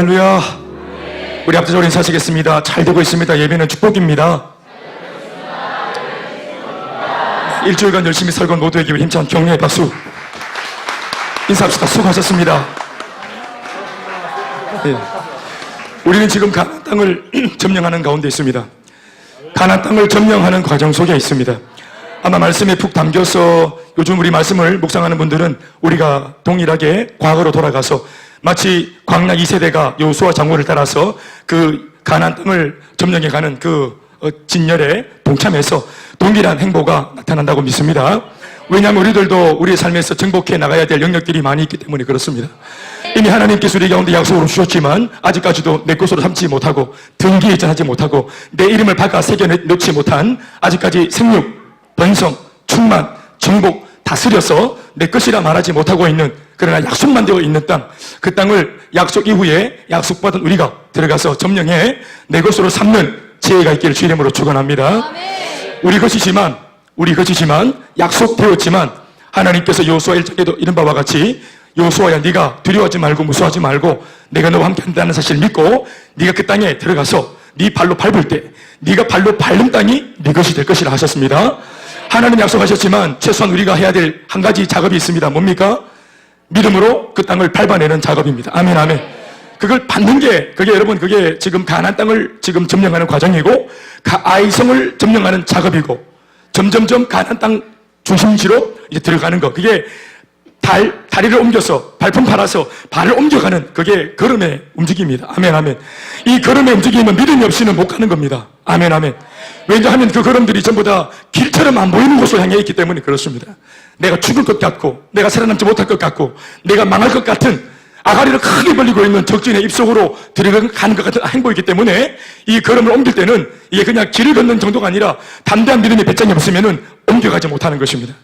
할렐루야. 우리 앞서서 인사하시겠습니다. 잘 되고 있습니다. 예배는 축복입니다. 일주일간 열심히 설건 모두에게 힘찬 격려의 박수. 인사합시다. 수고하셨습니다. 네. 우리는 지금 가나안 땅을 점령하는 가운데 있습니다. 가나안 땅을 점령하는 과정 속에 있습니다. 아마 말씀에 푹 담겨서 요즘 우리 말씀을 묵상하는 분들은 우리가 동일하게 과거로 돌아가서 마치 광야 2세대가 여호수아 장로를 따라서 그 가나안 땅을 점령해가는 그 진열에 동참해서 동일한 행보가 나타난다고 믿습니다. 왜냐하면 우리들도 우리의 삶에서 정복해 나가야 될 영역들이 많이 있기 때문에 그렇습니다. 이미 하나님께서 우리 가운데 약속으로 주셨지만 아직까지도 내 것으로 삼지 못하고 등기에 전하지 못하고 내 이름을 박아 새겨 넣지 못한 아직까지 생육, 번성, 충만, 정복, 다스려서 내 것이라 말하지 못하고 있는 그러나 약속만 되어 있는 땅, 그 땅을 약속 이후에 약속받은 우리가 들어가서 점령해 내 것으로 삼는 지혜가 있기를 주 이름으로 축원합니다. 우리 것이지만 약속되었지만 하나님께서 여호수아 1장에도 이런 바와 같이 여호수아야 네가 두려워하지 말고 무서워하지 말고 내가 너와 함께 한다는 사실을 믿고 네가 그 땅에 들어가서 네 발로 밟을 때 네가 발로 밟는 땅이 네 것이 될 것이라 하셨습니다. 하나님 약속하셨지만 최소한 우리가 해야 될 한 가지 작업이 있습니다. 뭡니까? 믿음으로 그 땅을 밟아내는 작업입니다. 아멘, 아멘. 그걸 받는 게, 그게 지금 가나안 땅을 지금 점령하는 과정이고, 아이성을 점령하는 작업이고, 점점점 가나안 땅 중심지로 이제 들어가는 거. 그게 다리를 옮겨서, 발품 팔아서 발을 옮겨가는 그게 걸음의 움직임입니다. 아멘, 아멘. 이 걸음의 움직임은 믿음이 없이는 못 가는 겁니다. 아멘, 아멘. 왜냐하면 그 걸음들이 전부 다 길처럼 안 보이는 곳을 향해 있기 때문에 그렇습니다. 내가 죽을 것 같고, 내가 살아남지 못할 것 같고, 내가 망할 것 같은 아가리를 크게 벌리고 있는 적진의 입속으로 들어가는 것 같은 행보이기 때문에 이 걸음을 옮길 때는 이게 그냥 길을 걷는 정도가 아니라 담대한 믿음의 배짱이 없으면은 옮겨가지 못하는 것입니다.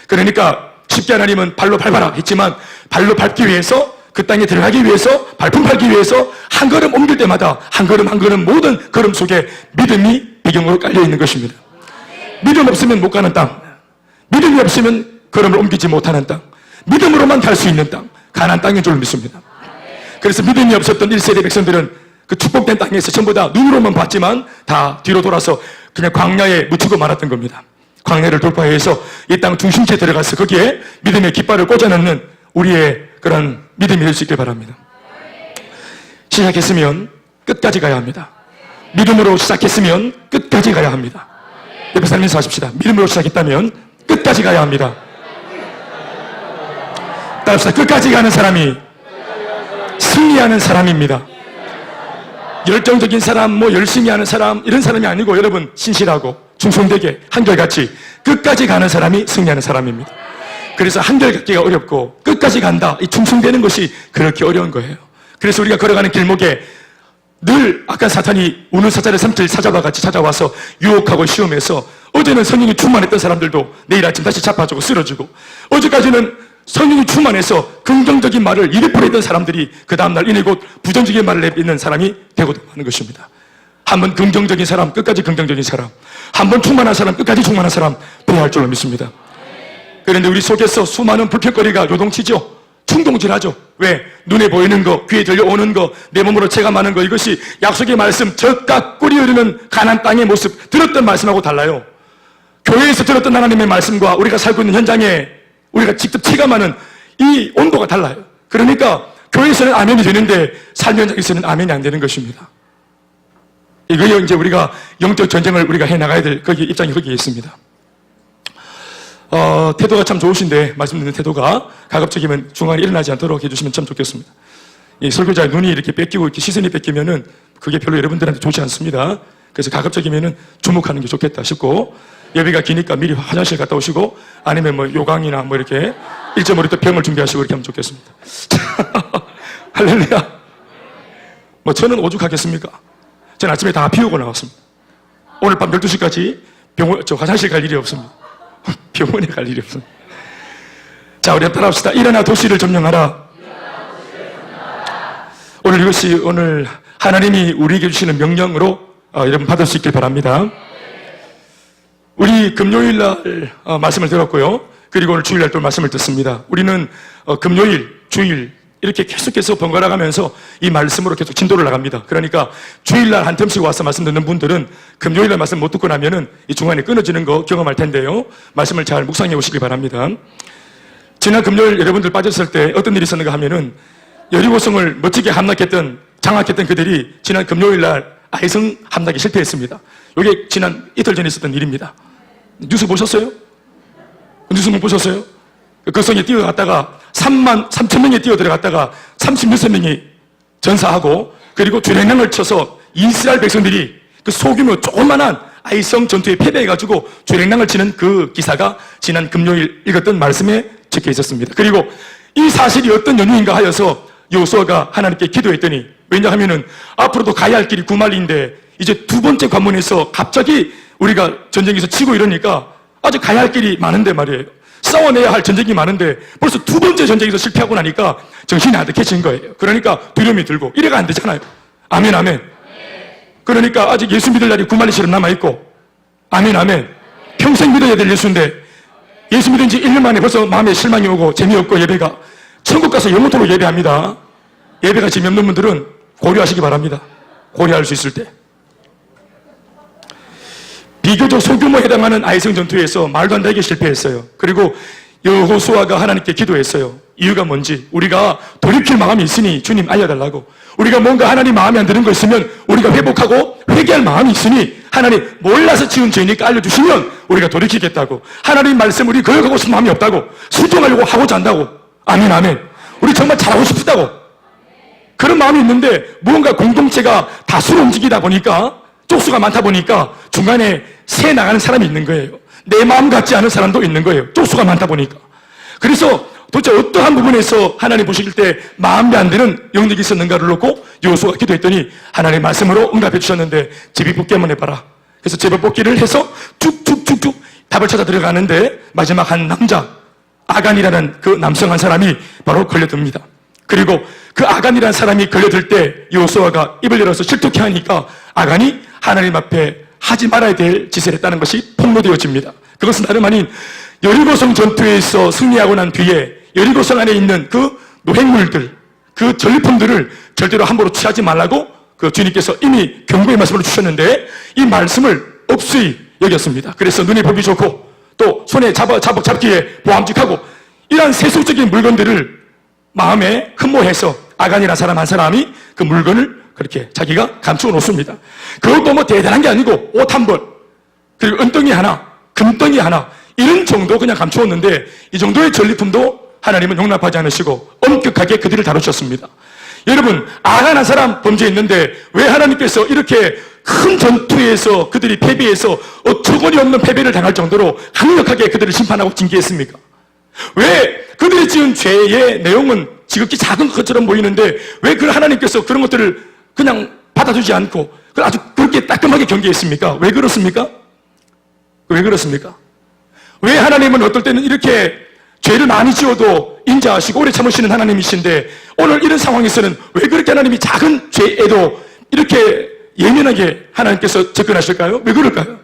그러니까 쉽게 하나님은 발로 밟아라 했지만 발로 밟기 위해서 그 땅에 들어가기 위해서 발품 밟기 위해서 한 걸음 옮길 때마다 한 걸음 한 걸음 모든 걸음 속에 믿음이 배경으로 깔려 있는 것입니다. 믿음 없으면 못 가는 땅, 믿음이 없으면 걸음을 옮기지 못하는 땅, 믿음으로만 갈 수 있는 땅, 가나안 땅인 줄 믿습니다. 그래서 믿음이 없었던 1세대 백성들은 그 축복된 땅에서 전부 다 눈으로만 봤지만 다 뒤로 돌아서 그냥 광야에 묻히고 말았던 겁니다. 광야를 돌파해서 이 땅 중심지에 들어가서 거기에 믿음의 깃발을 꽂아넣는 우리의 그런 믿음이 될 수 있길 바랍니다. 시작했으면 끝까지 가야 합니다. 믿음으로 시작했으면 끝까지 가야 합니다. 옆에 살면서 하십시다. 믿음으로 시작했다면 끝까지 가야 합니다. 따라합시다. 끝까지 가는 사람이 승리하는 사람입니다. 열정적인 사람, 열심히 하는 사람, 이런 사람이 아니고 여러분 신실하고 충성되게 한결같이 끝까지 가는 사람이 승리하는 사람입니다. 그래서 한결같기가 어렵고 끝까지 간다, 이 충성되는 것이 그렇게 어려운 거예요. 그래서 우리가 걸어가는 길목에 늘 악한 사탄이 우는 사자를 삼킬 사자와 같이 찾아와서 유혹하고 시험해서 어제는 성령이 충만했던 사람들도 내일 아침 다시 잡아주고 쓰러지고 어제까지는 성령이 충만해서 긍정적인 말을 입에 뿌렸던 사람들이 그 다음날 이내 곧 부정적인 말을 내뱉는 사람이 되고도 하는 것입니다. 한번 긍정적인 사람, 끝까지 긍정적인 사람, 한번 충만한 사람, 끝까지 충만한 사람 되어야 할 줄로 믿습니다. 그런데 우리 속에서 수많은 불평거리가 요동치죠. 충동질하죠. 왜? 눈에 보이는 거, 귀에 들려오는 거, 내 몸으로 체감하는 거, 이것이 약속의 말씀, 젖과 꿀이 흐르는 가나안 땅의 모습, 들었던 말씀하고 달라요. 교회에서 들었던 하나님의 말씀과 우리가 살고 있는 현장에 우리가 직접 체감하는 이 온도가 달라요. 그러니까 교회에서는 아멘이 되는데 삶 현장에서는 아멘이 안 되는 것입니다. 이거요, 이제 우리가 영적 전쟁을 우리가 해 나가야 될 입장이 거기에 있습니다. 태도가 참 좋으신데 말씀 듣는 태도가 가급적이면 중간에 일어나지 않도록 해주시면 참 좋겠습니다. 이 설교자의 눈이 이렇게 뺏기고 이렇게 시선이 뺏기면은 그게 별로 여러분들한테 좋지 않습니다. 그래서 가급적이면은 주목하는 게 좋겠다 싶고, 예배가 기니까 미리 화장실 갔다 오시고 아니면 요강이나 이렇게 1.5리터 또 병을 준비하시고 이렇게 하면 좋겠습니다. 할렐루야. 저는 오죽하겠습니까? 저는 아침에 다 비우고 나왔습니다. 오늘 밤 12시까지 화장실 갈 일이 없습니다. 병원에 갈 일이 없습니다. 자, 우리 따라합시다. 일어나 도시를 점령하라. 오늘 하나님이 우리에게 주시는 명령으로 여러분 받을 수 있길 바랍니다. 우리 금요일 날 말씀을 들었고요. 그리고 오늘 주일날 또 말씀을 듣습니다. 우리는 금요일, 주일 이렇게 계속해서 번갈아 가면서 이 말씀으로 계속 진도를 나갑니다. 그러니까 주일날 한 텀씩 와서 말씀 듣는 분들은 금요일날 말씀 못 듣고 나면은 이 중간에 끊어지는 거 경험할 텐데요. 말씀을 잘 묵상해 오시길 바랍니다. 지난 금요일 여러분들 빠졌을 때 어떤 일이 있었는가 하면은 여리고성을 멋지게 함락했던, 장악했던 그들이 지난 금요일날 아이성 함락에 실패했습니다. 이게 지난 이틀 전에 있었던 일입니다. 뉴스 보셨어요? 뉴스 못 보셨어요? 그 성에 뛰어갔다가 3만 3천 명이 뛰어들어갔다가 36명이 전사하고, 그리고 주랭랑을 쳐서 이스라엘 백성들이 그 소규모 조그만한 아이성 전투에 패배해가지고 주랭랑을 치는 그 기사가 지난 금요일 읽었던 말씀에 적혀 있었습니다. 그리고 이 사실이 어떤 연유인가 하여서 여호수아가 하나님께 기도했더니, 왜냐하면은 앞으로도 가야 할 길이 9마일인데 이제 두 번째 관문에서 갑자기 우리가 전쟁에서 치고 이러니까 아직 가야 할 길이 많은데 말이에요. 싸워내야 할 전쟁이 많은데 벌써 두 번째 전쟁에서 실패하고 나니까 정신이 아득해진 거예요. 그러니까 두려움이 들고 이래가 안 되잖아요. 아멘, 아멘. 그러니까 아직 예수 믿을 날이 9마일처럼 남아있고, 아멘, 아멘. 평생 믿어야 될 예수인데 예수 믿은 지 1년 만에 벌써 마음에 실망이 오고 재미없고, 예배가 천국 가서 영원토록 예배합니다. 예배가 재미없는 분들은 고려하시기 바랍니다. 고려할 수 있을 때. 비교적 소규모에 해당하는 아이성 전투에서 말도 안 되게 실패했어요. 그리고 여호수아가 하나님께 기도했어요. 이유가 뭔지, 우리가 돌이킬 마음이 있으니 주님 알려달라고. 우리가 뭔가 하나님 마음에 안 드는 거 있으면 우리가 회복하고 회개할 마음이 있으니 하나님 몰라서 지은 죄니까 알려주시면 우리가 돌이키겠다고. 하나님 말씀 우리 거역하고 싶은 마음이 없다고. 순종하려고 하고자 한다고. 아멘, 아멘. 우리 정말 잘하고 싶다고. 그런 마음이 있는데 무언가 공동체가 다수로 움직이다 보니까, 쪽수가 많다 보니까 중간에 새 나가는 사람이 있는 거예요. 내 마음 같지 않은 사람도 있는 거예요. 쪽수가 많다 보니까. 그래서 도대체 어떠한 부분에서 하나님 보실 때 마음에 안 드는 영역이 있었는가를 놓고 여호수아가 기도했더니 하나님 말씀으로 응답해 주셨는데, 제비 뽑기 한번 해봐라. 그래서 제비 뽑기를 해서 쭉쭉쭉쭉 답을 찾아 들어가는데 마지막 한 남자, 아간이라는 그 남성 한 사람이 바로 걸려듭니다. 그리고 그 아간이라는 사람이 걸려들 때 여호수아가 입을 열어서 실토케 하니까 아간이 하나님 앞에 하지 말아야 될 짓을 했다는 것이 폭로되어집니다. 그것은 다름 아닌 여리고성 전투에서 승리하고 난 뒤에 여리고성 안에 있는 그 노획물들, 그 전리품들을 절대로 함부로 취하지 말라고 그 주님께서 이미 경고의 말씀을 주셨는데 이 말씀을 없이 여겼습니다. 그래서 눈에 보기 좋고 또 손에 잡기에 보암직하고 이러한 세속적인 물건들을 마음에 흠모해서 아간이라는 사람 한 사람이 그 물건을 그렇게 자기가 감추어 놓습니다. 그것도 뭐 대단한 게 아니고 옷 한 벌, 그리고 은덩이 하나, 금덩이 하나, 이런 정도 그냥 감추었는데 이 정도의 전리품도 하나님은 용납하지 않으시고 엄격하게 그들을 다루셨습니다. 여러분, 아간 한 사람 범죄했는데 왜 하나님께서 이렇게 큰 전투에서 그들이 패배해서 어처구니 없는 패배를 당할 정도로 강력하게 그들을 심판하고 징계했습니까? 왜 그들이 지은 죄의 내용은 지극히 작은 것처럼 보이는데 왜 그 하나님께서 그런 것들을 그냥 받아주지 않고 아주 그렇게 따끔하게 경계했습니까? 왜 그렇습니까? 왜 그렇습니까? 왜 하나님은 어떨 때는 이렇게 죄를 많이 지어도 인자하시고 오래 참으시는 하나님이신데 오늘 이런 상황에서는 왜 그렇게 하나님이 작은 죄에도 이렇게 예민하게 하나님께서 접근하실까요? 왜 그럴까요?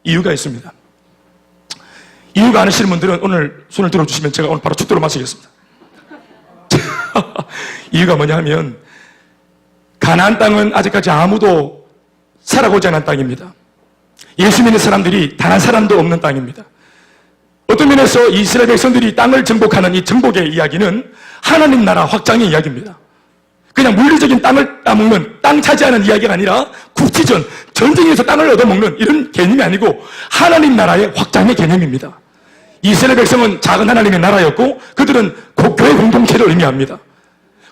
이유가 있습니다. 이유가 아시는 분들은 오늘 손을 들어주시면 제가 오늘 바로 축도로 마치겠습니다. 이유가 뭐냐 하면 가나안 땅은 아직까지 아무도 살아보지 않은 땅입니다. 예수 믿는 사람들이 단 한 사람도 없는 땅입니다. 어떤 면에서 이스라엘 백성들이 땅을 정복하는 이 정복의 이야기는 하나님 나라 확장의 이야기입니다. 그냥 물리적인 땅을 따먹는, 땅 차지하는 이야기가 아니라 국지전, 전쟁에서 땅을 얻어먹는 이런 개념이 아니고 하나님 나라의 확장의 개념입니다. 이스라엘 백성은 작은 하나님의 나라였고 그들은 교회 공동체를 의미합니다.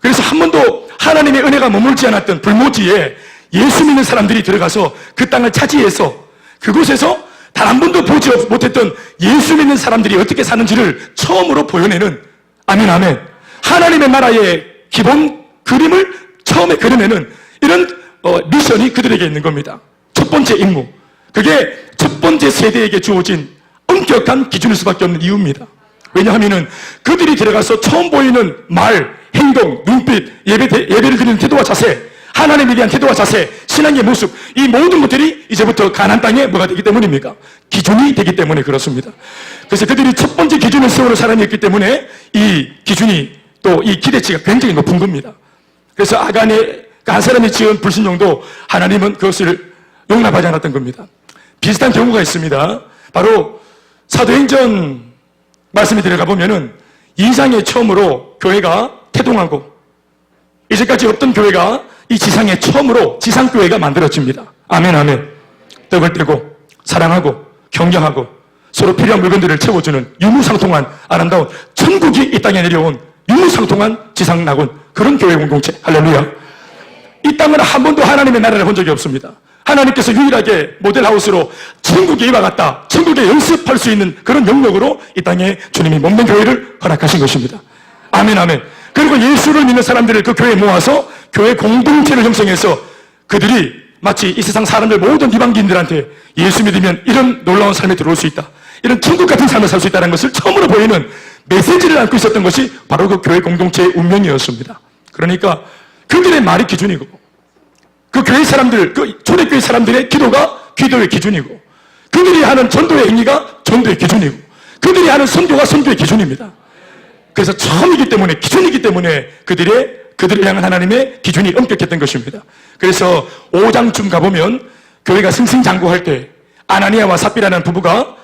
그래서 한 번도 하나님의 은혜가 머물지 않았던 불모지에 예수 믿는 사람들이 들어가서 그 땅을 차지해서 그곳에서 단 한 번도 보지 못했던 예수 믿는 사람들이 어떻게 사는지를 처음으로 보여내는, 아멘, 아멘, 하나님의 나라의 기본 그림을 처음에 그려내는 이런 미션이 그들에게 있는 겁니다. 첫 번째 임무, 그게 첫 번째 세대에게 주어진 엄격한 기준일 수밖에 없는 이유입니다. 왜냐하면 그들이 들어가서 처음 보이는 말, 행동, 눈빛, 예배를 드리는 태도와 자세, 하나님에 대한 태도와 자세, 신앙의 모습, 이 모든 것들이 이제부터 가나안 땅에 뭐가 되기 때문입니까? 기준이 되기 때문에 그렇습니다. 그래서 그들이 첫 번째 기준을 세우는 사람이었기 때문에 이 기준이 또 이 기대치가 굉장히 높은 겁니다. 그래서 아간의 한 사람이 지은 불신종도 하나님은 그것을 용납하지 않았던 겁니다. 비슷한 경우가 있습니다. 바로 사도행전 말씀에 들어가 보면은 이상에 처음으로 교회가 태동하고 이제까지 없던 교회가 이 지상에 처음으로 지상교회가 만들어집니다. 아멘, 아멘. 떡을 떼고 사랑하고 경영하고 서로 필요한 물건들을 채워주는 유무상통한 아름다운 천국이 이 땅에 내려온 유무상통한 지상낙원, 그런 교회 공동체. 할렐루야. 이 땅은 한 번도 하나님의 나라를 본 적이 없습니다. 하나님께서 유일하게 모델하우스로 천국에 이와 같다, 천국에 연습할 수 있는 그런 영역으로 이 땅에 주님이 몸된 교회를 허락하신 것입니다. 아멘, 아멘. 그리고 예수를 믿는 사람들을 그 교회에 모아서 교회 공동체를 형성해서 그들이 마치 이 세상 사람들 모든 이방인들한테 예수 믿으면 이런 놀라운 삶에 들어올 수 있다, 이런 천국 같은 삶을 살 수 있다는 것을 처음으로 보이는 메시지를 안고 있었던 것이 바로 그 교회 공동체의 운명이었습니다. 그러니까 그들의 말이 기준이고, 그 교회 사람들, 그 초대교회 사람들의 기도가 기도의 기준이고, 그들이 하는 전도의 행위가 전도의 기준이고, 그들이 하는 선교가 선교의 기준입니다. 그래서 처음이기 때문에, 기준이기 때문에 그들을 향한 하나님의 기준이 엄격했던 것입니다. 그래서 5장쯤 가보면 교회가 승승장구할 때 아나니아와 삽비라는 부부가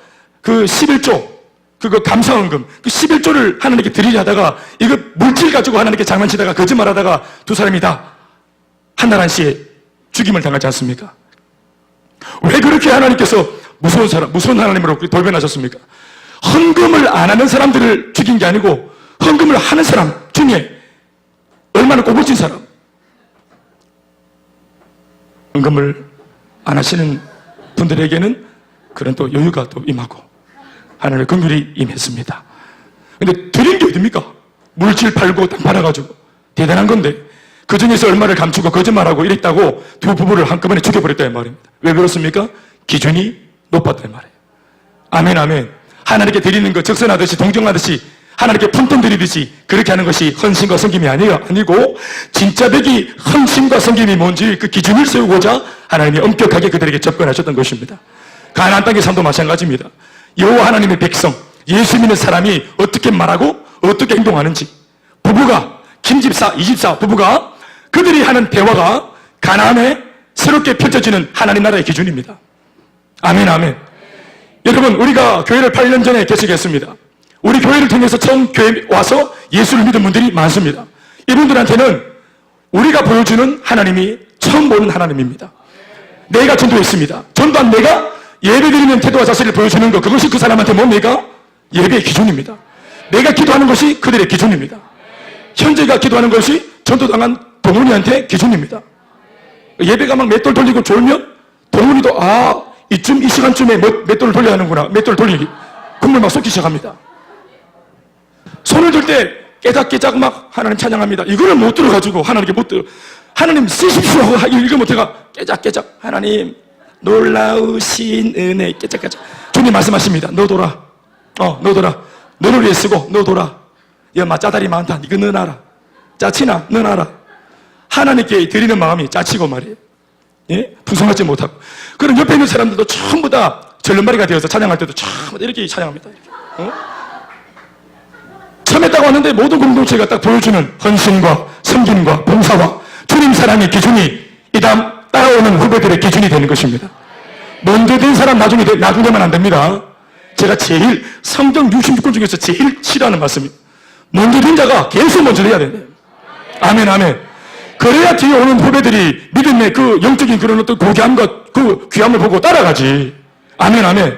그 11조, 그거 감사헌금, 그 11조를 하나님께 드리려 하다가 이거 물질 가지고 하나님께 장난치다가 거짓말하다가 두 사람이 다 한날 한시에 죽임을 당하지 않습니까? 왜 그렇게 하나님께서 무서운 하나님으로 돌변하셨습니까? 헌금을 안 하는 사람들을 죽인 게 아니고 헌금을 하는 사람 중에 얼마나 꼬불진 사람, 헌금을 안 하시는 분들에게는 그런 또 여유가 또 임하고 하나님의 긍휼이 임했습니다. 근데 드린 게 어딥니까? 물질 팔고 땅 팔아가지고 대단한 건데 그 중에서 얼마를 감추고 거짓말하고 이랬다고 두 부부를 한꺼번에 죽여버렸다 이 말입니다. 왜 그렇습니까? 기준이 높았다 이 말이에요. 아멘, 아멘. 하나님께 드리는 거 적선하듯이 동정하듯이 하나님께 푼돈 드리듯이 그렇게 하는 것이 헌신과 섬김이 아니고 진짜 백이 헌신과 섬김이 뭔지 그 기준을 세우고자 하나님이 엄격하게 그들에게 접근하셨던 것입니다. 가나안 땅의 삶도 마찬가지입니다. 여호와 하나님의 백성, 예수 믿는 사람이 어떻게 말하고 어떻게 행동하는지, 부부가 김집사, 이집사 부부가 그들이 하는 대화가 가나안에 새롭게 펼쳐지는 하나님 나라의 기준입니다. 아멘, 아멘. 여러분, 우리가 교회를 8년 전에 개척했습니다. 우리 교회를 통해서 처음 교회에 와서 예수를 믿은 분들이 많습니다. 이분들한테는 우리가 보여주는 하나님이 처음 보는 하나님입니다. 내가 전도했습니다. 전도한 내가 예배드리는 태도와 자세를 보여주는 것, 그것이 그 사람한테 뭡니까? 예배의 기준입니다. 내가 기도하는 것이 그들의 기준입니다. 현재가 기도하는 것이 전도당한 동훈이한테 기준입니다. 예배가 막 맷돌 돌리고 졸면 동훈이도 이 시간쯤에 맷돌을 돌려야 하는구나. 맷돌 돌리기. 국물 막 쏟기 시작합니다. 손을 들 때 깨작깨작 막 하나님 찬양합니다. 이거를 못 들어가지고 하나님께 못 들어. 하나님 쓰십시오 하고 이거 못해가 깨작깨작 하나님 놀라우신 은혜 깨작깨작. 주님 말씀하십니다. 너도라. 너도라. 너를 위해 쓰고 너도라. 여마 짜다리 많다. 이거 너나라. 짜치나 너나라. 하나님께 드리는 마음이 짜치고 말이에요. 예? 풍성하지 못하고. 그럼 옆에 있는 사람들도 전부 다 절름발이가 되어서 찬양할 때도 전부 다 이렇게 찬양합니다. 이렇게. 처음에 딱 왔는데 모든 공동체가 딱 보여주는 헌신과 섬김과 봉사와 주님 사랑의 기준이 이 다음 따라오는 후배들의 기준이 되는 것입니다. 먼저 된 사람 나중에 되면 안 됩니다. 제가 제일 성경 66권 중에서 제일 싫어하는 말씀입니다. 먼저 된 자가 계속 먼저 돼야 돼요. 아멘, 아멘. 그래야 뒤에 오는 후배들이 믿음의 그 영적인 그런 어떤 고귀함과 그 귀함을 보고 따라가지. 아멘, 아멘.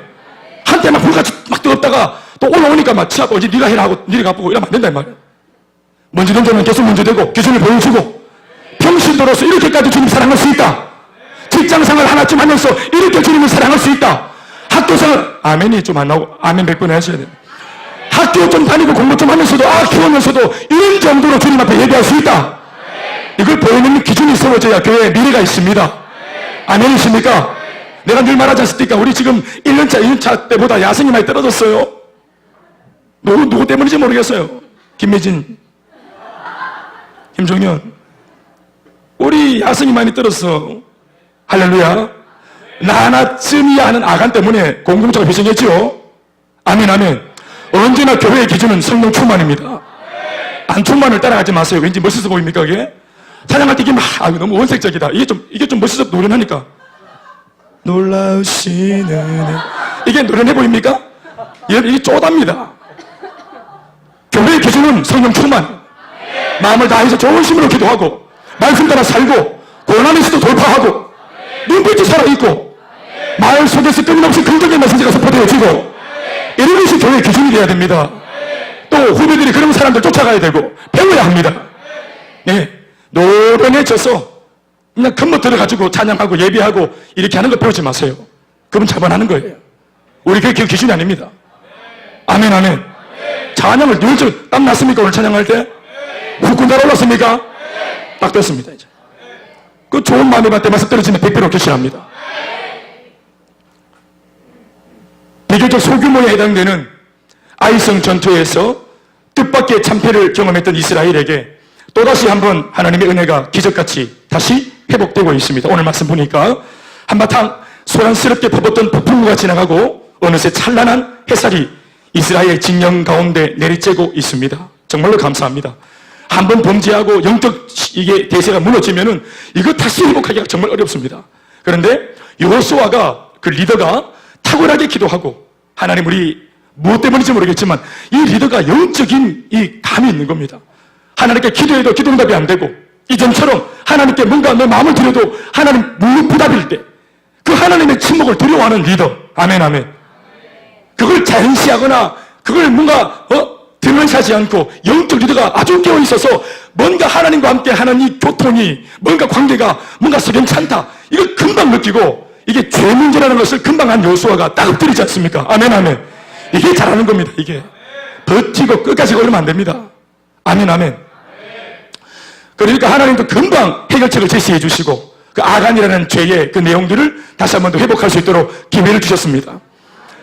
한때 막 불같이 막 뜨겁다가 또 올라오니까 막 치하고 이제 네가 해라 하고 네가 갚고 이러면 안 된다 이 말이야. 먼저 된 자는 계속 먼저 되고 기준을 보여주고 평신도로서 이렇게까지 주님 사랑할 수 있다. 직장생활 하나쯤 하면서 이렇게 주님을 사랑할 수 있다. 학교생활 아멘이 좀 안 나오고 아멘 100번 하셔야 돼요. 학교 좀 다니고 공부 좀 하면서도 키우면서도 이런 정도로 주님 앞에 예배할 수 있다. 이걸 보여주는 기준이 세워져야 교회에 미래가 있습니다. 아멘이십니까? 내가 늘 말하지 않습니까? 우리 지금 1년차, 2년차 때보다 야생이 많이 떨어졌어요. 누구 때문인지 모르겠어요. 김미진, 김종현. 우리 야생이 많이 떨었어. 할렐루야. 나 하나쯤이야 하는 아간 때문에 공동체가 희생했죠. 아멘, 아멘. 언제나 교회의 기준은 성령 충만입니다. 안충만을 따라가지 마세요. 왠지 멋있어 보입니까, 그게? 찬양할 때 이게 막, 너무 원색적이다. 이게 좀 멋있어, 노련하니까. 놀라우시는 애. 이게 노련해 보입니까? 이게 쪼답니다. 교회의 기준은 성령 충만. 마음을 다해서 좋은 심으로 기도하고, 말씀 따라 살고, 고난에서도 돌파하고, 눈빛이 살아있고, 마을 속에서 끊임없이 긍정의 메시지가 선포되어지고, 이런 것이 교회의 기준이 되어야 됩니다. 또 후배들이 그런 사람들 쫓아가야 되고, 배워야 합니다. 네. 노련해져서 그냥 금방 들어가지고 찬양하고 예배하고 이렇게 하는 거 배우지 마세요. 그건 자반하는 거예요. 우리 그게 기준이 아닙니다. 아멘, 아멘. 찬양을 늘 땀 났습니까? 오늘 찬양할 때? 후끈 달아올랐습니까? 딱 됐습니다, 이제. 그 좋은 마음에만 때마서 떨어지면 100배로 결실합니다. 비교적 소규모에 해당되는 아이성 전투에서 뜻밖의 참패를 경험했던 이스라엘에게 또다시 한번 하나님의 은혜가 기적같이 다시 회복되고 있습니다. 오늘 말씀 보니까 한바탕 소란스럽게 퍼붓던 폭풍우가 지나가고 어느새 찬란한 햇살이 이스라엘 진영 가운데 내리쬐고 있습니다. 정말로 감사합니다. 한번 범죄하고 영적 이게 대세가 무너지면은 이거 다시 회복하기가 정말 어렵습니다. 그런데 여호수아가 그 리더가 탁월하게 기도하고 하나님 우리 무엇 때문인지 모르겠지만 이 리더가 영적인 이 감이 있는 겁니다. 하나님께 기도해도 기도응답이 안 되고 이전처럼 하나님께 뭔가 내 마음을 드려도 하나님 무릎부답일 때 그 하나님의 침묵을 두려워하는 리더. 아멘, 아멘. 그걸 자연시하거나 그걸 뭔가 등한시하지 않고 영적 리더가 아주 깨어있어서 뭔가 하나님과 함께 하는 이 교통이 뭔가 관계가 뭔가 석연찮다. 이걸 금방 느끼고 이게 죄 문제라는 것을 금방 한 여호수아가 딱 엎드리지 않습니까? 아멘, 아멘. 이게 잘하는 겁니다. 이게 버티고 끝까지 걸으면 안 됩니다. 아멘, 아멘. 그러니까 하나님도 금방 해결책을 제시해 주시고 그 아간이라는 죄의 그 내용들을 다시 한 번 더 회복할 수 있도록 기회를 주셨습니다.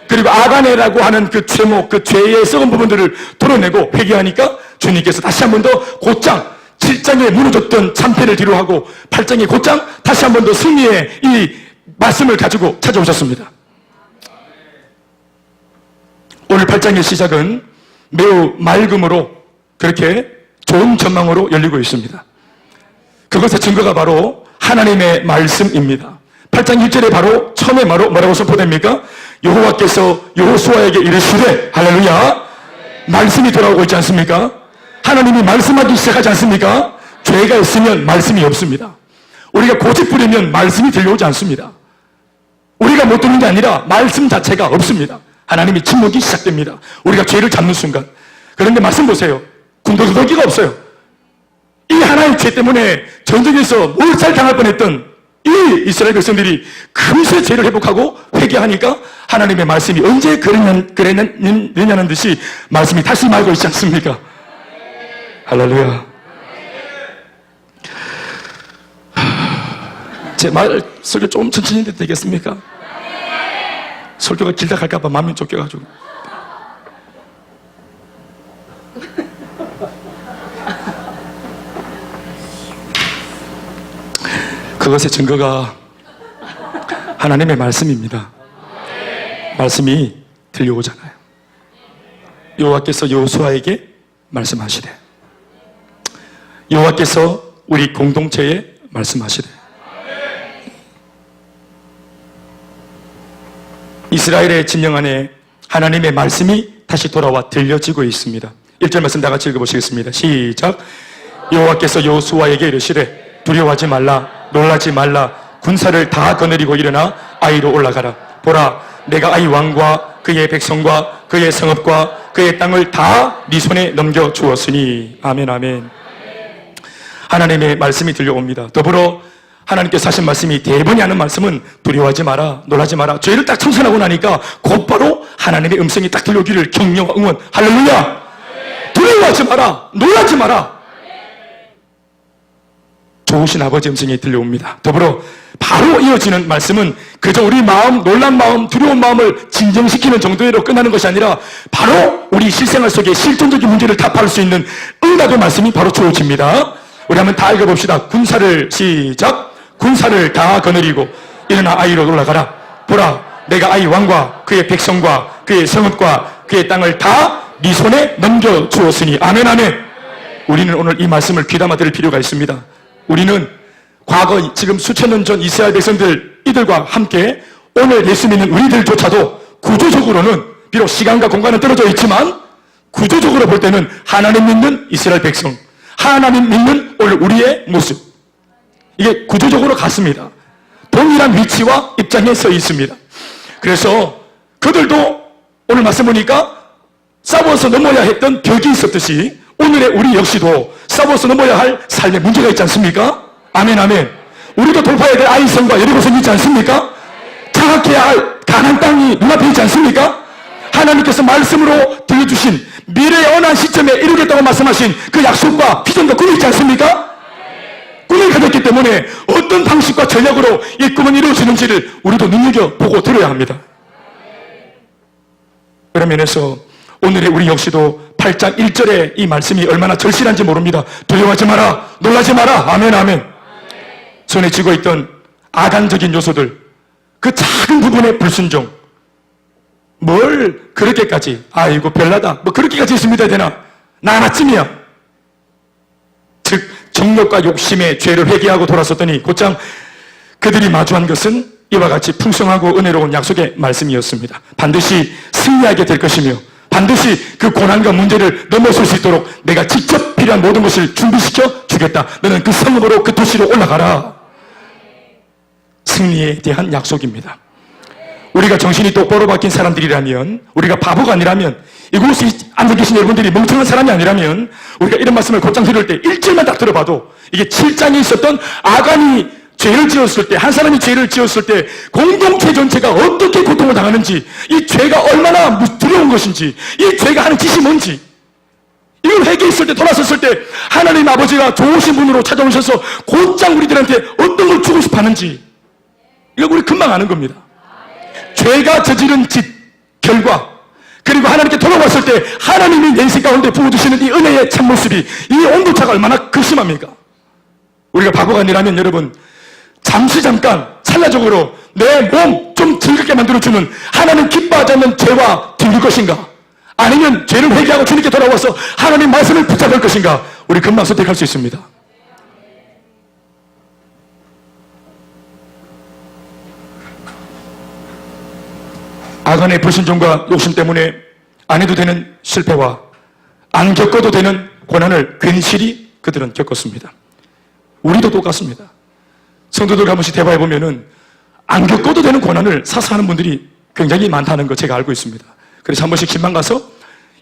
그리고 아간이라고 하는 그 죄목, 그 죄의 썩은 부분들을 드러내고 회개하니까 주님께서 다시 한 번 더 곧장 7장에 무너졌던 참패를 뒤로하고 8장에 곧장 다시 한 번 더 승리의 이 말씀을 가지고 찾아오셨습니다. 오늘 8장의 시작은 매우 맑음으로 그렇게 좋은 전망으로 열리고 있습니다. 그것의 증거가 바로 하나님의 말씀입니다. 8장 1절에 바로 처음에 뭐라고 선포됩니까? 여호와께서 여호수아에게 이르시되 할렐루야 말씀이 돌아오고 있지 않습니까? 하나님이 말씀하기 시작하지 않습니까? 죄가 있으면 말씀이 없습니다. 우리가 고집 부리면 말씀이 들려오지 않습니다. 우리가 못 듣는 게 아니라 말씀 자체가 없습니다. 하나님이 침묵이 시작됩니다. 우리가 죄를 잡는 순간. 그런데 말씀 보세요. 군더더기가 없어요. 이 하나의 죄 때문에 전쟁에서 몰살당할 뻔했던 이 이스라엘 백성들이 금세 죄를 회복하고 회개하니까 하나님의 말씀이 언제 그랬느냐는 듯이 말씀이 다시 말고 있지 않습니까? 할렐루야. 제 설교 조금 천천히 해도 되겠습니까? 설교가 길다 갈까봐 마음이 쫓겨가지고. 그것의 증거가 하나님의 말씀입니다. 말씀이 들려오잖아요. 여호와께서 여호수아에게 말씀하시되 여호와께서 우리 공동체에 말씀하시되 이스라엘의 진영 안에 하나님의 말씀이 다시 돌아와 들려지고 있습니다. 1절 말씀 다 같이 읽어보시겠습니다. 시작. 여호와께서 여호수아에게 이르시되 두려워하지 말라 놀라지 말라 군사를 다 거느리고 일어나 아이로 올라가라. 보라 내가 아이 왕과 그의 백성과 그의 성읍과 그의 땅을 다 네 손에 넘겨주었으니. 아멘, 아멘. 하나님의 말씀이 들려옵니다. 더불어 하나님께서 하신 말씀이 대번이 하는 말씀은 두려워하지 마라 놀라지 마라. 죄를 딱 청산하고 나니까 곧바로 하나님의 음성이 딱 들려오기를 격려와 응원. 할렐루야. 두려워하지 마라 놀라지 마라. 좋으신 아버지 음성이 들려옵니다. 더불어 바로 이어지는 말씀은 그저 우리 마음, 놀란 마음, 두려운 마음을 진정시키는 정도로 끝나는 것이 아니라 바로 우리 실생활 속에 실존적인 문제를 타파할 수 있는 응답의 말씀이 바로 주어집니다. 우리 한번 다 읽어봅시다. 군사를 시작. 군사를 다 거느리고 일어나 아이로 올라가라. 보라 내가 아이 왕과 그의 백성과 그의 성읍과 그의 땅을 다 네 손에 넘겨주었으니. 아멘, 아멘. 우리는 오늘 이 말씀을 귀담아 들을 필요가 있습니다. 우리는 과거 지금 수천 년 전 이스라엘 백성들 이들과 함께 오늘 예수 믿는 우리들조차도 구조적으로는 비록 시간과 공간은 떨어져 있지만 구조적으로 볼 때는 하나님 믿는 이스라엘 백성, 하나님 믿는 오늘 우리의 모습, 이게 구조적으로 같습니다. 동일한 위치와 입장에 서 있습니다. 그래서 그들도 오늘 말씀 보니까 싸워서 넘어야 했던 벽이 있었듯이 오늘의 우리 역시도 싸워서 넘어야 할 삶의 문제가 있지 않습니까? 아멘, 아멘. 우리도 돌파해야 될 아이성과 여리고성이 있지 않습니까? 장악해야 할 가나안 땅이 눈앞에 있지 않습니까? 하나님께서 말씀으로 들려주신 미래의 어느 한 시점에 이루겠다고 말씀하신 그 약속과 비전과 꿈이 있지 않습니까? 꿈을 가졌기 때문에 어떤 방식과 전략으로 이 꿈은 이루어지는지를 우리도 눈여겨보고 들어야 합니다. 그런 면에서 오늘의 우리 역시도 8장 1절의 이 말씀이 얼마나 절실한지 모릅니다. 두려워하지 마라, 놀라지 마라. 아멘, 아멘. 손에 쥐고 있던 아간적인 요소들, 그 작은 부분의 불순종, 뭘 그렇게까지, 아이고 별나다, 뭐 그렇게까지 했습니다 되나? 나 하나쯤이야. 즉 정욕과 욕심의 죄를 회개하고 돌아섰더니 곧장 그들이 마주한 것은 이와 같이 풍성하고 은혜로운 약속의 말씀이었습니다. 반드시 승리하게 될 것이며 반드시 그 고난과 문제를 넘어설 수 있도록 내가 직접 필요한 모든 것을 준비시켜 주겠다. 너는 그 성읍으로 그 도시로 올라가라. 승리에 대한 약속입니다. 우리가 정신이 똑바로 박힌 사람들이라면, 우리가 바보가 아니라면, 이곳에 앉아 계신 여러분들이 멍청한 사람이 아니라면 우리가 이런 말씀을 곧장 들을 때 1절만 딱 들어봐도 이게 7장에 있었던 아간이 죄를 지었을 때, 한 사람이 죄를 지었을 때 공동체 전체가 어떻게 고통을 당하는지, 이 죄가 얼마나 두려운 것인지, 이 죄가 하는 짓이 뭔지, 이걸 회개했을 때, 돌아섰을 때 하나님 아버지가 좋으신 분으로 찾아오셔서 곧장 우리들한테 어떤 걸 주고 싶어 하는지, 이거 우리 금방 아는 겁니다. 죄가 저지른 짓, 결과, 그리고 하나님께 돌아왔을 때 하나님이 내 인생 가운데 부어주시는 이 은혜의 참모습이, 이 온도차가 얼마나 극심합니까? 우리가 바보가 아니라면 여러분, 잠시 잠깐 찰나적으로 내 몸 좀 즐겁게 만들어주는 하나님 기뻐하지 않는 죄와 튕길 것인가? 아니면 죄를 회개하고 주님께 돌아와서 하나님 말씀을 붙잡을 것인가? 우리 금방 선택할 수 있습니다. 아간의 불신종과 욕심 때문에 안 해도 되는 실패와 안 겪어도 되는 고난을 괜시리 그들은 겪었습니다. 우리도 똑같습니다. 성도들 한 번씩 대화해보면은 안 겪어도 되는 고난을 사사하는 분들이 굉장히 많다는 거 제가 알고 있습니다. 그래서 한 번씩 신방 가서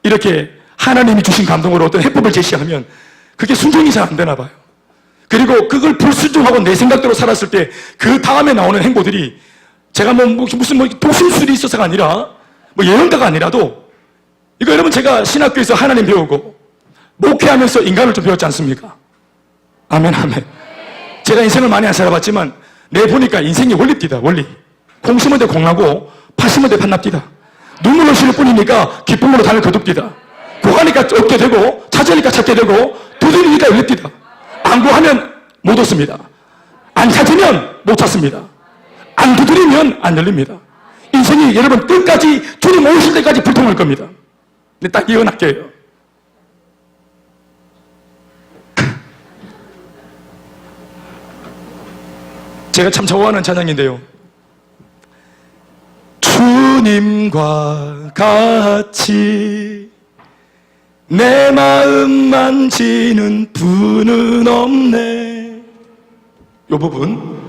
이렇게 하나님이 주신 감동으로 어떤 해법을 제시하면 그게 순종이 잘 안 되나 봐요. 그리고 그걸 불순종하고 내 생각대로 살았을 때 그 다음에 나오는 행보들이 제가 무슨 도심술이 있어서가 아니라 예언가가 아니라도, 이거 여러분 제가 신학교에서 하나님 배우고 목회하면서 인간을 좀 배웠지 않습니까? 아멘, 아멘. 제가 인생을 많이 안 살아봤지만 내 보니까 인생이 원리입니다. 원리. 콩 심은 데 공나고 파 심은 데 팥납디다. 눈물 흘릴 뿐이니까 기쁨으로 단을 거둡디다. 구하니까 얻게 되고 찾으니까 찾게 되고 두드리니까 열립디다. 안 구하면 못 얻습니다. 안 찾으면 못 찾습니다. 안 두드리면 안 열립니다. 인생이 여러분 끝까지 주님 오실 때까지 불통할 겁니다. 근데 딱 이어날게요. 제가 참 좋아하는 찬양인데요. 주님과 같이 내 마음 만지는 분은 없네. 이 부분.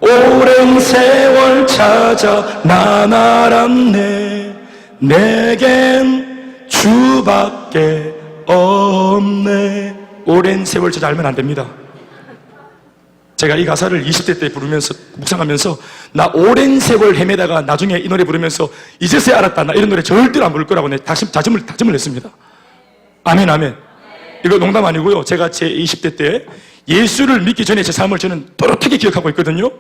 오랜 세월 찾아 난 알았네. 내겐 주밖에 없네. 오랜 세월 찾아 알면 안 됩니다. 제가 이 가사를 20대 때 부르면서 묵상하면서 나 오랜 세월 헤매다가 나중에 이 노래 부르면서 이제서야 알았다. 나 이런 노래 절대로 안 부를 거라고 다짐을 했습니다. 아멘, 아멘. 이거 농담 아니고요. 제가 제 20대 때 예수를 믿기 전에 제 삶을 저는 또렷하게 기억하고 있거든요.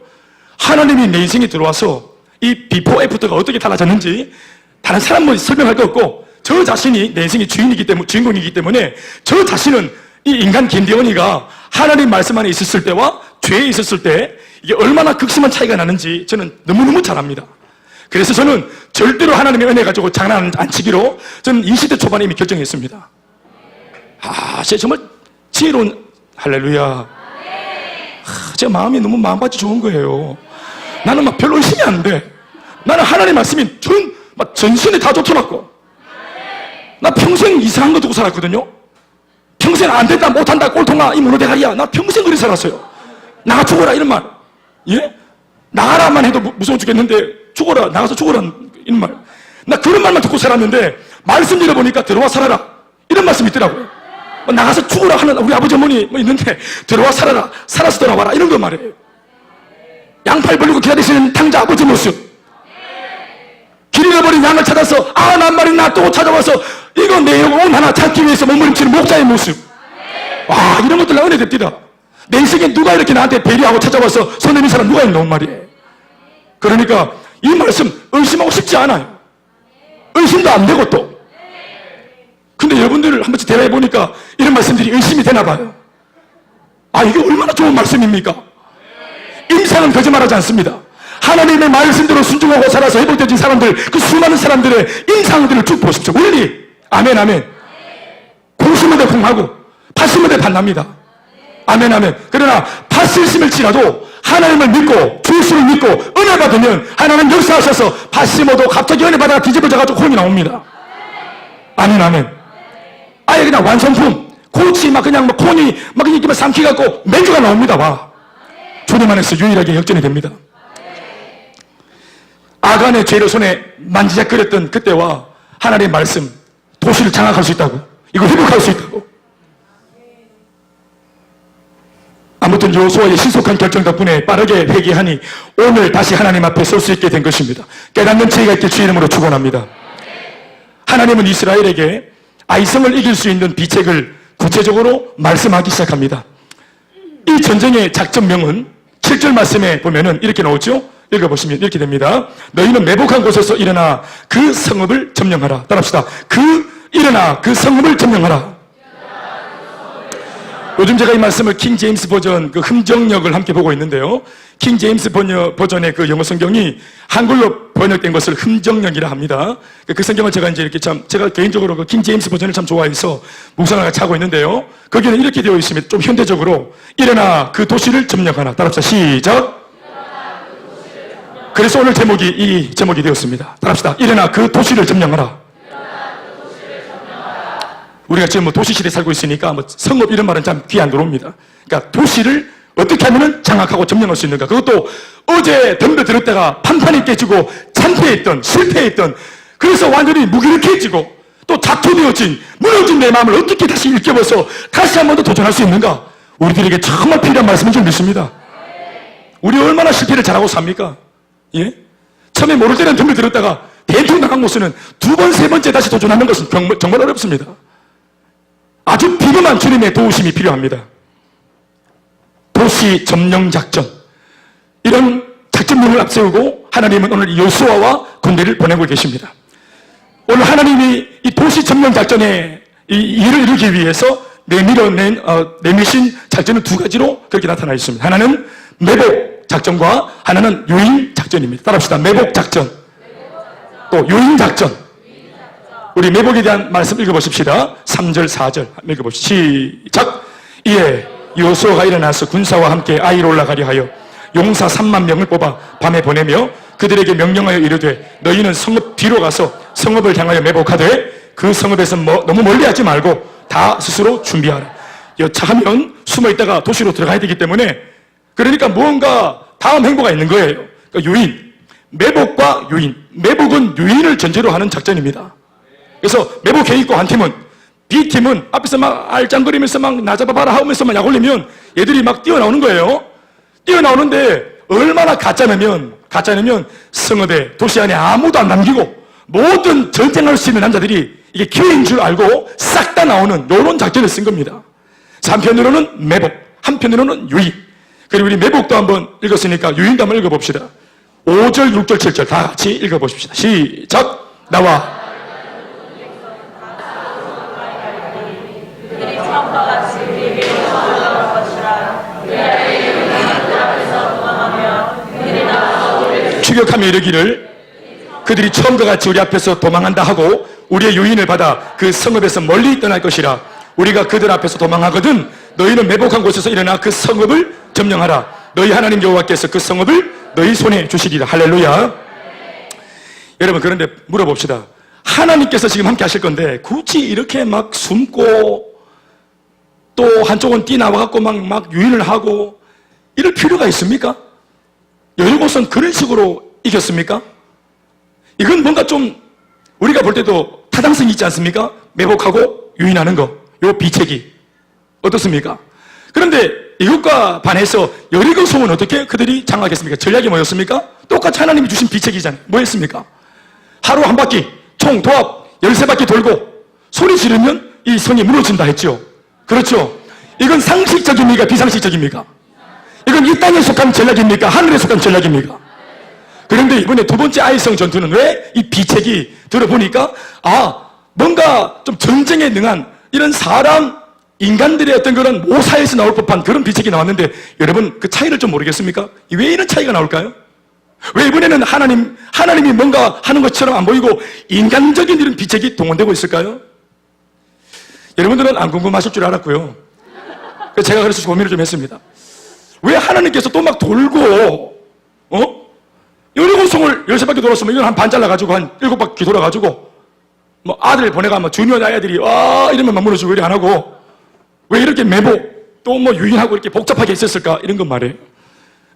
하나님이 내 인생에 들어와서 이 비포 애프터가 어떻게 달라졌는지 다른 사람은 설명할 거 없고 저 자신이 내 인생의 주인공이기 때문에 저 자신은 이 인간 김대원이가 하나님 말씀 안에 있었을 때와 죄에 있었을 때 이게 얼마나 극심한 차이가 나는지 저는 너무너무 잘 압니다. 그래서 저는 절대로 하나님의 은혜 가지고 장난 안 치기로 저는 20대 초반에 이미 결정했습니다. 제가 정말 지혜로운 할렐루야. 제 마음이 너무 마음밭이 좋은 거예요. 나는 막 별로 의심이 안 돼. 나는 하나님 말씀이 막 전신에 다 좋더라고. 나 평생 이상한 거 두고 살았거든요. 평생 안 된다, 못한다, 꼴통아, 이 무노대가리야. 나 평생 그리 살았어요. 나가 죽어라, 이런 말. 예? 나가라만 해도 무서워 죽겠는데, 죽어라, 나가서 죽어라, 이런 말. 나 그런 말만 듣고 살았는데, 말씀 들어보니까 들어와 살아라. 이런 말씀이 있더라고요. 나가서 죽어라 하는 우리 아버지 어머니 뭐 있는데, 들어와 살아라, 살아서 돌아와라, 이런 거 말이에요. 양팔 벌리고 기다리시는 탕자 아버지 모습. 길 잃어버린 양을 찾아서, 아, 난 말이나 또 찾아와서, 이거 내 영혼 하나 찾기 위해서 몸부림치는 목자의 모습. 와, 이런 것들 나 은혜 됩니다. 내 인생에 누가 이렇게 나한테 배려하고 찾아와서 손 내민 사람 누가 있는 말이에요. 그러니까 이 말씀 의심하고 싶지 않아요. 의심도 안 되고 또. 근데 여러분들 한 번씩 대화해 보니까 이런 말씀들이 의심이 되나 봐요. 아, 이게 얼마나 좋은 말씀입니까? 임상은 거짓말하지 않습니다. 하나님의 말씀대로 순종하고 살아서 회복되어진 사람들, 그 수많은 사람들의 임상들을 쭉 보십시오. 원리. 아멘, 아멘. 90년대 풍하고 80년대 반납니다. 아멘, 아멘. 그러나 팥을 심을지라도 하나님을 믿고 주수를 믿고 은혜 받으면 하나님 역사하셔서 팥 심어도 갑자기 은혜 받아가 뒤집어져가지고 혼이 나옵니다. 아멘, 아멘. 아예 그냥 완성품. 고치 막 그냥 뭐 콘이 막 이렇게 삼키갖고 맥주가 나옵니다. 와. 주님 안에서 유일하게 역전이 됩니다. 아간의 죄를 손에 만지작거렸던 그때와 하나님의 말씀, 도시를 장악할 수 있다고, 이걸 회복할 수 있다고. 아무튼 여호수아의 신속한 결정 덕분에 빠르게 회개하니 오늘 다시 하나님 앞에 설 수 있게 된 것입니다. 깨닫는 지혜가 있길 주 이름으로 축원합니다. 하나님은 이스라엘에게 아이성을 이길 수 있는 비책을 구체적으로 말씀하기 시작합니다. 이 전쟁의 작전명은 7절 말씀에 보면은 이렇게 나오죠. 읽어보시면 이렇게 됩니다. 너희는 매복한 곳에서 일어나 그 성읍을 점령하라. 따라합시다. 일어나 그 성읍을 점령하라. 요즘 제가 이 말씀을 킹 제임스 버전 그 흠정역을 함께 보고 있는데요. 킹 제임스 버전의 그 영어 성경이 한글로 번역된 것을 흠정역이라 합니다. 그 성경을 제가 이제 이렇게 제가 개인적으로 그 킹 제임스 버전을 참 좋아해서 묵상을 같이 하고 있는데요. 거기는 이렇게 되어 있습니다. 좀 현대적으로. 일어나 그 도시를 점령하라. 따라합시다. 시작. 그래서 오늘 제목이 이 제목이 되었습니다. 따라합시다. 일어나 그 도시를 점령하라. 우리가 지금 뭐 도시시대에 살고 있으니까 뭐 성읍 이런 말은 참 귀 안 들어옵니다. 그러니까 도시를 어떻게 하면 장악하고 점령할 수 있는가. 그것도 어제 덤벼들었다가 판판이 깨지고 참패했던, 실패했던, 그래서 완전히 무기력해지고 또 자초되어진, 무너진 내 마음을 어떻게 다시 일깨워서 다시 한 번 더 도전할 수 있는가. 우리들에게 정말 필요한 말씀인 줄 믿습니다. 우리 얼마나 실패를 잘하고 삽니까? 예? 처음에 모를 때는 덤벼들었다가 대충 나간 곳은 두 번, 세 번째 다시 도전하는 것은 정말 어렵습니다. 아주 비범한 주님의 도우심이 필요합니다. 도시 점령 작전, 이런 작전명을 앞세우고 하나님은 오늘 여호수아와 군대를 보내고 계십니다. 오늘 하나님이 이 도시 점령 작전에 이 일을 이루기 위해서 내미신 작전은 두 가지로 그렇게 나타나 있습니다. 하나는 매복 작전과 하나는 유인 작전입니다. 따라합시다. 매복 작전, 또 유인 작전. 우리 매복에 대한 말씀 읽어보십시다. 3절, 4절 읽어봅시다. 시작. 이에 여호수아가 일어나서 군사와 함께 아이로 올라가려 하여 용사 3만 명을 뽑아 밤에 보내며 그들에게 명령하여 이르되 너희는 성읍 뒤로 가서 성읍을 향하여 매복하되 그 성읍에서 너무 멀리 하지 말고 다 스스로 준비하라. 여차하면 숨어있다가 도시로 들어가야 되기 때문에, 그러니까 무언가 다음 행보가 있는 거예요. 그러니까 유인, 매복과 유인. 매복은 유인을 전제로 하는 작전입니다. 그래서 매복 A 있고 한 팀은, B팀은 앞에서 막 알짱거리면서 막 나 잡아봐라 하면서 막 약 올리면 얘들이 막 뛰어나오는 거예요. 뛰어나오는데 얼마나 가짜냐면 성읍에 도시 안에 아무도 안 남기고 모든 전쟁할 수 있는 남자들이 이게 기회인 줄 알고 싹 다 나오는 이런 작전을 쓴 겁니다. 한편으로는 매복, 한편으로는 유인. 그리고 우리 매복도 한번 읽었으니까 유인도 한번 읽어봅시다. 5절, 6절, 7절 다 같이 읽어보십시다. 시작. 나와 추격하며 이르기를 그들이 처음과 같이 우리 앞에서 도망한다 하고 우리의 유인을 받아 그 성읍에서 멀리 떠날 것이라. 우리가 그들 앞에서 도망하거든 너희는 매복한 곳에서 일어나 그 성읍을 점령하라. 너희 하나님 여호와께서 그 성읍을 너희 손에 주시리라. 할렐루야. 여러분, 그런데 물어봅시다. 하나님께서 지금 함께 하실 건데 굳이 이렇게 막 숨고 또 한쪽은 뛰나와갖고 막 유인을 하고 이럴 필요가 있습니까? 여리고선 그런 식으로 이겼습니까? 이건 뭔가 좀 우리가 볼 때도 타당성이 있지 않습니까? 매복하고 유인하는 거, 요 비책이 어떻습니까? 그런데 이것과 반해서 여리고성은 어떻게 그들이 장악했습니까? 전략이 뭐였습니까? 똑같이 하나님이 주신 비책이잖아요. 뭐였습니까? 하루 한 바퀴 총 도합 13바퀴 돌고 소리 지르면 이 성이 무너진다 했죠. 그렇죠? 이건 상식적입니까? 비상식적입니까? 이건 이 땅에 속한 전략입니까? 하늘에 속한 전략입니까? 그런데 이번에 두 번째 아이성 전투는 왜 이 비책이 들어보니까 뭔가 좀 전쟁에 능한 이런 사람 인간들의 어떤 그런 모사에서 나올 법한 그런 비책이 나왔는데 여러분 그 차이를 좀 모르겠습니까? 왜 이런 차이가 나올까요? 왜 이번에는 하나님이 뭔가 하는 것처럼 안 보이고 인간적인 이런 비책이 동원되고 있을까요? 여러분들은 안 궁금하실 줄 알았고요. 그래서 제가 그래서 고민을 좀 했습니다. 왜 하나님께서 또 막 돌고 여리고성을 13바퀴 돌았으면 이건 한 반 잘라가지고 한 7바퀴 돌아가지고 뭐 아들 보내가 뭐 주니어 아이들이 이러면 막 무너지고 이래 안 하고 왜 이렇게 매복 또 뭐 유인하고 이렇게 복잡하게 있었을까 이런 건 말이에요.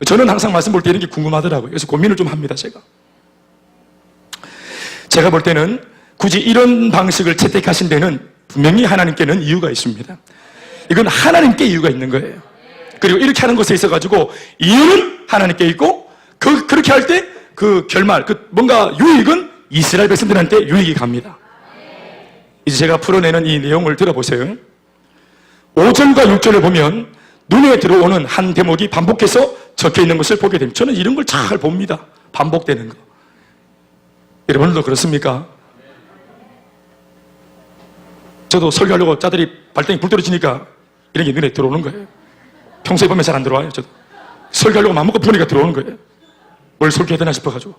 저는 항상 말씀 볼 때 이런 게 궁금하더라고요. 그래서 고민을 좀 합니다. 제가 볼 때는 굳이 이런 방식을 채택하신 데는 분명히 하나님께는 이유가 있습니다. 이건 하나님께 이유가 있는 거예요. 그리고 이렇게 하는 것에 있어가지고 이유는 하나님께 있고 그렇게 할 때 그 결말, 뭔가 유익은 이스라엘 백성들한테 유익이 갑니다. 이제 제가 풀어내는 이 내용을 들어보세요. 5절과 6절을 보면 눈에 들어오는 한 대목이 반복해서 적혀 있는 것을 보게 됩니다. 저는 이런 걸 잘 봅니다. 반복되는 거. 여러분들도 그렇습니까? 저도 설교하려고 짜들이 발등에 불 떨어지니까 이런 게 눈에 들어오는 거예요. 평소에 보면 잘 안 들어와요. 저도 설교하려고 마음먹고 보니까 들어오는 거예요. 뭘 설교해야 되나 싶어가지고.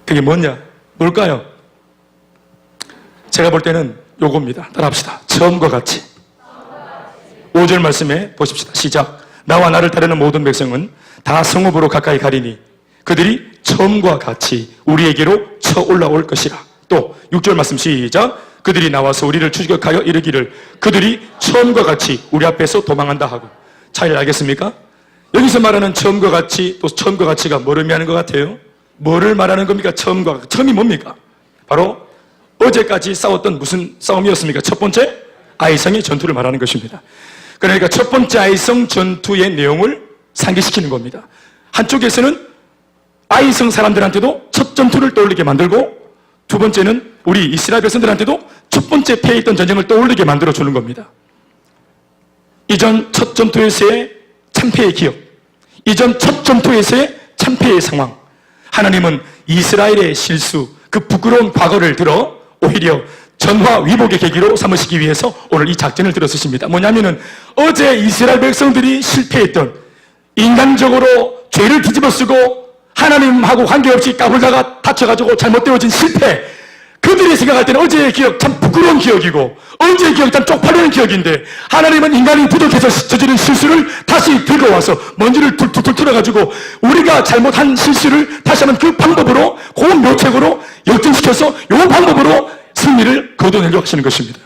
그게 뭘까요? 제가 볼 때는 요겁니다. 따라합시다. 처음과 같이. 5절 말씀에 보십시다. 시작. 나와 나를 따르는 모든 백성은 다 성읍으로 가까이 가리니 그들이 처음과 같이 우리에게로 쳐 올라올 것이라. 또 6절 말씀 시작. 그들이 나와서 우리를 추격하여 이르기를 그들이 처음과 같이 우리 앞에서 도망한다 하고. 차이를 알겠습니까? 여기서 말하는 처음과 같이, 또 처음과 같이가 뭐를 의미하는 것 같아요? 뭐를 말하는 겁니까? 처음이 뭡니까? 바로 어제까지 싸웠던 무슨 싸움이었습니까? 첫 번째 아이성의 전투를 말하는 것입니다. 그러니까 첫 번째 아이성 전투의 내용을 상기시키는 겁니다. 한쪽에서는 아이성 사람들한테도 첫 전투를 떠올리게 만들고, 두 번째는 우리 이스라엘 백성들한테도 첫 번째 패했던 전쟁을 떠올리게 만들어주는 겁니다. 이전 첫 전투에서의 참패의 기억, 이전 첫 전투에서의 참패의 상황, 하나님은 이스라엘의 실수, 그 부끄러운 과거를 들어 오히려 전화 위복의 계기로 삼으시기 위해서 오늘 이 작전을 들어쓰십니다. 뭐냐면은 어제 이스라엘 백성들이 실패했던, 인간적으로 죄를 뒤집어쓰고 하나님하고 관계없이 까불다가 다쳐가지고 잘못되어진 실패, 그들이 생각할 때는 어제의 기억 참 부끄러운 기억이고 어제의 기억 참 쪽팔리는 기억인데, 하나님은 인간이 부족해서 저지른 실수를 다시 들고 와서 먼지를 툴툴 털어가지고 우리가 잘못한 실수를 다시 한번 그 방법으로, 그 묘책으로 역전시켜서 이 방법으로 승리를 거둬내려고 하시는 것입니다.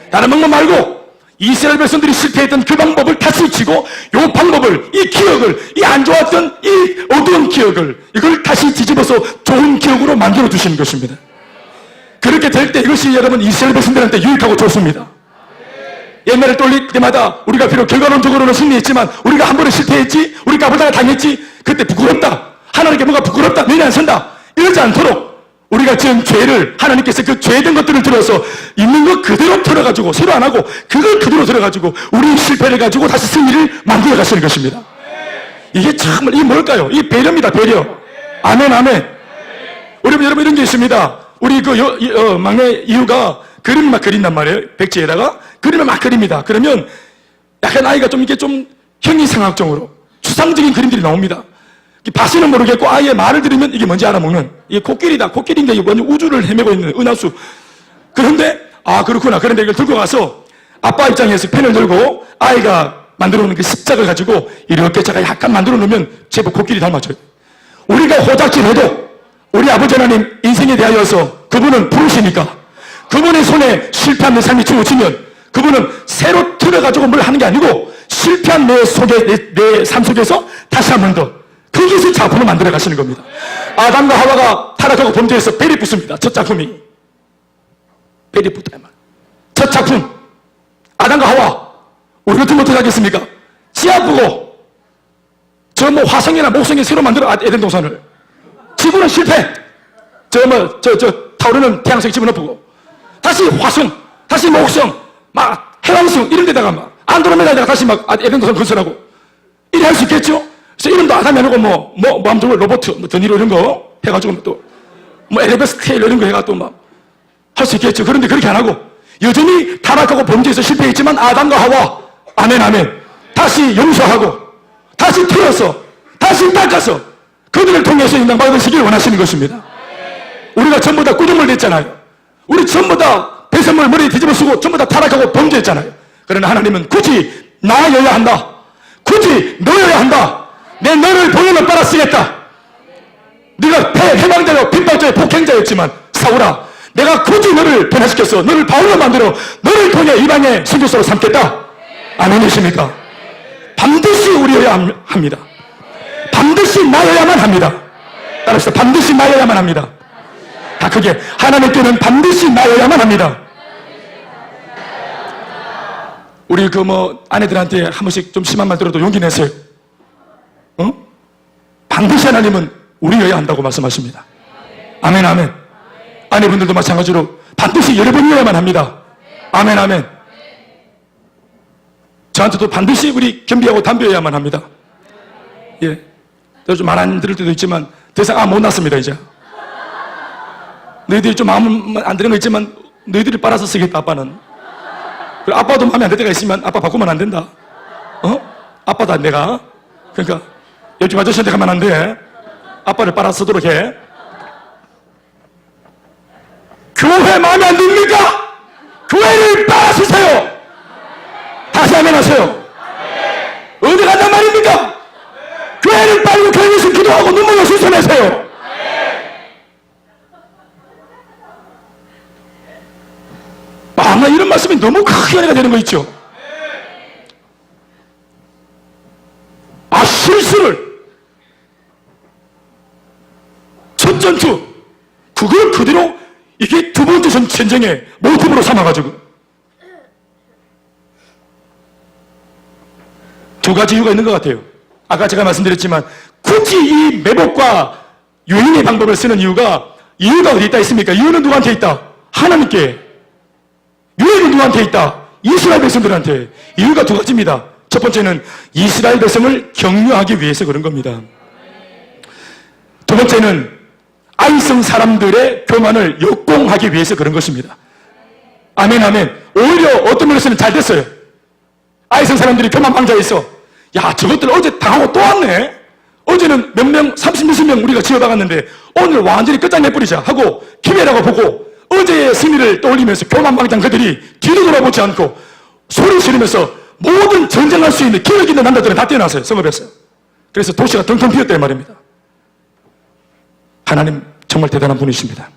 다른 방법 말고 이스라엘 백성들이 실패했던 그 방법을 다시 치고 이 방법을, 이 기억을, 이 안 좋았던 이 어두운 기억을, 이걸 다시 뒤집어서 좋은 기억으로 만들어 주시는 것입니다. 그렇게 될 때 이것이 여러분 이스라엘 백성들한테 유익하고 좋습니다. 옛날에 떠올릴 때마다 우리가 비록 결과론적으로는 승리했지만 우리가 한 번에 실패했지, 우리 까불다가 당했지, 그때 부끄럽다, 하나님께 뭐가 부끄럽다, 면이 안 선다, 이러지 않도록 우리가 지은 죄를, 하나님께서 그 죄된 것들을 들어서 있는 것 그대로 들어가지고, 새로 안 하고 그걸 그대로 들어가지고 우리 실패를 가지고 다시 승리를 만들어 가시는 것입니다. 이게 정말, 이게 뭘까요? 이 배려입니다. 배려. 아멘, 아멘. 여러분 이런 게 있습니다. 우리 막내 이유가 그림을 막 그린단 말이에요. 백지에다가 그림을 막 그립니다. 그러면 약간 아이가 좀 이게 좀 형이상학적으로 추상적인 그림들이 나옵니다. 봐서는 모르겠고 아이의 말을 들으면 이게 뭔지 알아먹는, 이게 코끼리다, 코끼리인데 이게 완전 우주를 헤매고 있는 은하수. 그런데 그렇구나. 그런데 이걸 들고 가서 아빠 입장에서 펜을 들고 아이가 만들어 놓은 그 십자가를 가지고 이렇게 제가 약간 만들어 놓으면 제법 코끼리 닮아져요. 우리가 호작질 해도 우리 아버지 하나님 인생에 대하여서 그분은 부르시니까 그분의 손에 실패한 내 삶이 주어지면 그분은 새로 틀어가지고 뭘 하는 게 아니고 실패한 내 삶 속에서 다시 한 번 더 거기서 작품을 만들어 가시는 겁니다. 아담과 하와가 타락하고 범죄해서 베리 붙습니다. 첫 작품이 베리 붙어야만. 첫 작품 아담과 하와. 우리 같으면 어떻게 하겠습니까? 지하 보고 저 뭐 화성이나 목성에 새로 만들어 에덴 동산을 지구는 실패. 저 타오르는 태양성 집어넣고 다시 화성, 다시 목성, 막 해왕성 이런 데다가 막 안드로메다에다가 다시 막 에덴 동산 건설하고 이래 할 수 있겠죠? 그래서 이름도 아담이 아니고 뭐 아무튼 로봇, 뭐 드니로 이런 거 해가지고 또 뭐 엘리베이터 스케일 이런 거 해가 또 막 할 수 있겠죠. 그런데 그렇게 안 하고 여전히 타락하고 범죄에서 실패했지만 아담과 하와 아멘 아멘 다시 용서하고 다시 태워서 다시 닦아서 그들을 통해서 인정받으시길 원하시는 것입니다. 우리가 전부 다 꾸중물 됐잖아요. 우리 전부 다 배설물 머리에 뒤집어 쓰고 전부 다 타락하고 범죄했잖아요. 그러나 하나님은 굳이 나여야 한다. 굳이 너여야 한다. 내 너를 보내면 빨아 쓰겠다. 네가 해방자요 빈방자요 폭행자였지만 사울아 내가 굳이 너를 변화시켜서 너를 바울로 만들어 너를 통해 이방의 선교사로 삼겠다. 아멘이십니까? 반드시 우리여야 합니다. 반드시 나여야만 합니다. 따라서 반드시 나여야만 합니다. 다 크게 하나님께는 반드시 나여야만 합니다. 우리 아내들한테 한 번씩 좀 심한 말 들어도 용기 내세요. 반드시 하나님은 우리여야 한다고 말씀하십니다. 아멘 아멘. 아내분들도 마찬가지로 반드시 여러 번이어야만 합니다. 아멘 아멘. 저한테도 반드시 우리 겸비하고 담배여야만 합니다. 예, 좀 말 안 들을 때도 있지만 더 이상 못 났습니다 이제. 너희들이 좀 마음 안 드는 거 있지만 너희들이 빨아서 쓰겠다 아빠는. 그리고 아빠도 마음에 안 들 때가 있으면 아빠 바꾸면 안 된다. 아빠다 내가. 그러니까 요즘 아저씨한테 가면 안 돼. 아빠를 빨아 쓰도록 해. 교회 마음에 안 듭니까? 교회를 빨아 쓰세요. 다시 아멘 하세요. 어디 간단 말입니까? 교회를 빨고 교회에서 기도하고 눈물로 씻어내세요. 나 이런 말씀이 너무 크게 은혜가 되는 거 있죠? 실수를 첫 전투 그걸 그대로 이게 두 번째 전쟁의 모티브로 삼아가지고 두 가지 이유가 있는 것 같아요. 아까 제가 말씀드렸지만 굳이 이 매복과 유인의 방법을 쓰는 이유가 어디 있다 있습니까? 이유는 누구한테 있다? 하나님께. 유인은 누구한테 있다? 이스라엘 백성들한테. 이유가 두 가지입니다. 첫 번째는 이스라엘 백성을 격려하기 위해서 그런 겁니다. 두 번째는 아이성 사람들의 교만을 역공하기 위해서 그런 것입니다. 아멘 아멘. 오히려 어떤 면에서는 잘 됐어요. 아이성 사람들이 교만방자에 있어. 야 저것들 어제 당하고 또 왔네. 어제는 몇 명 30명 우리가 지어박았는데 오늘 완전히 끝장내버리자 하고 기회라고 보고 어제의 승리를 떠올리면서 교만방장 그들이 뒤도 돌아보지 않고 소리 지르면서 모든 전쟁할 수 있는 기력 있는 남자들은 다 뛰어났어요. 성읍에서. 그래서 도시가 텅텅 비었다 이 말입니다. 하나님 정말 대단한 분이십니다.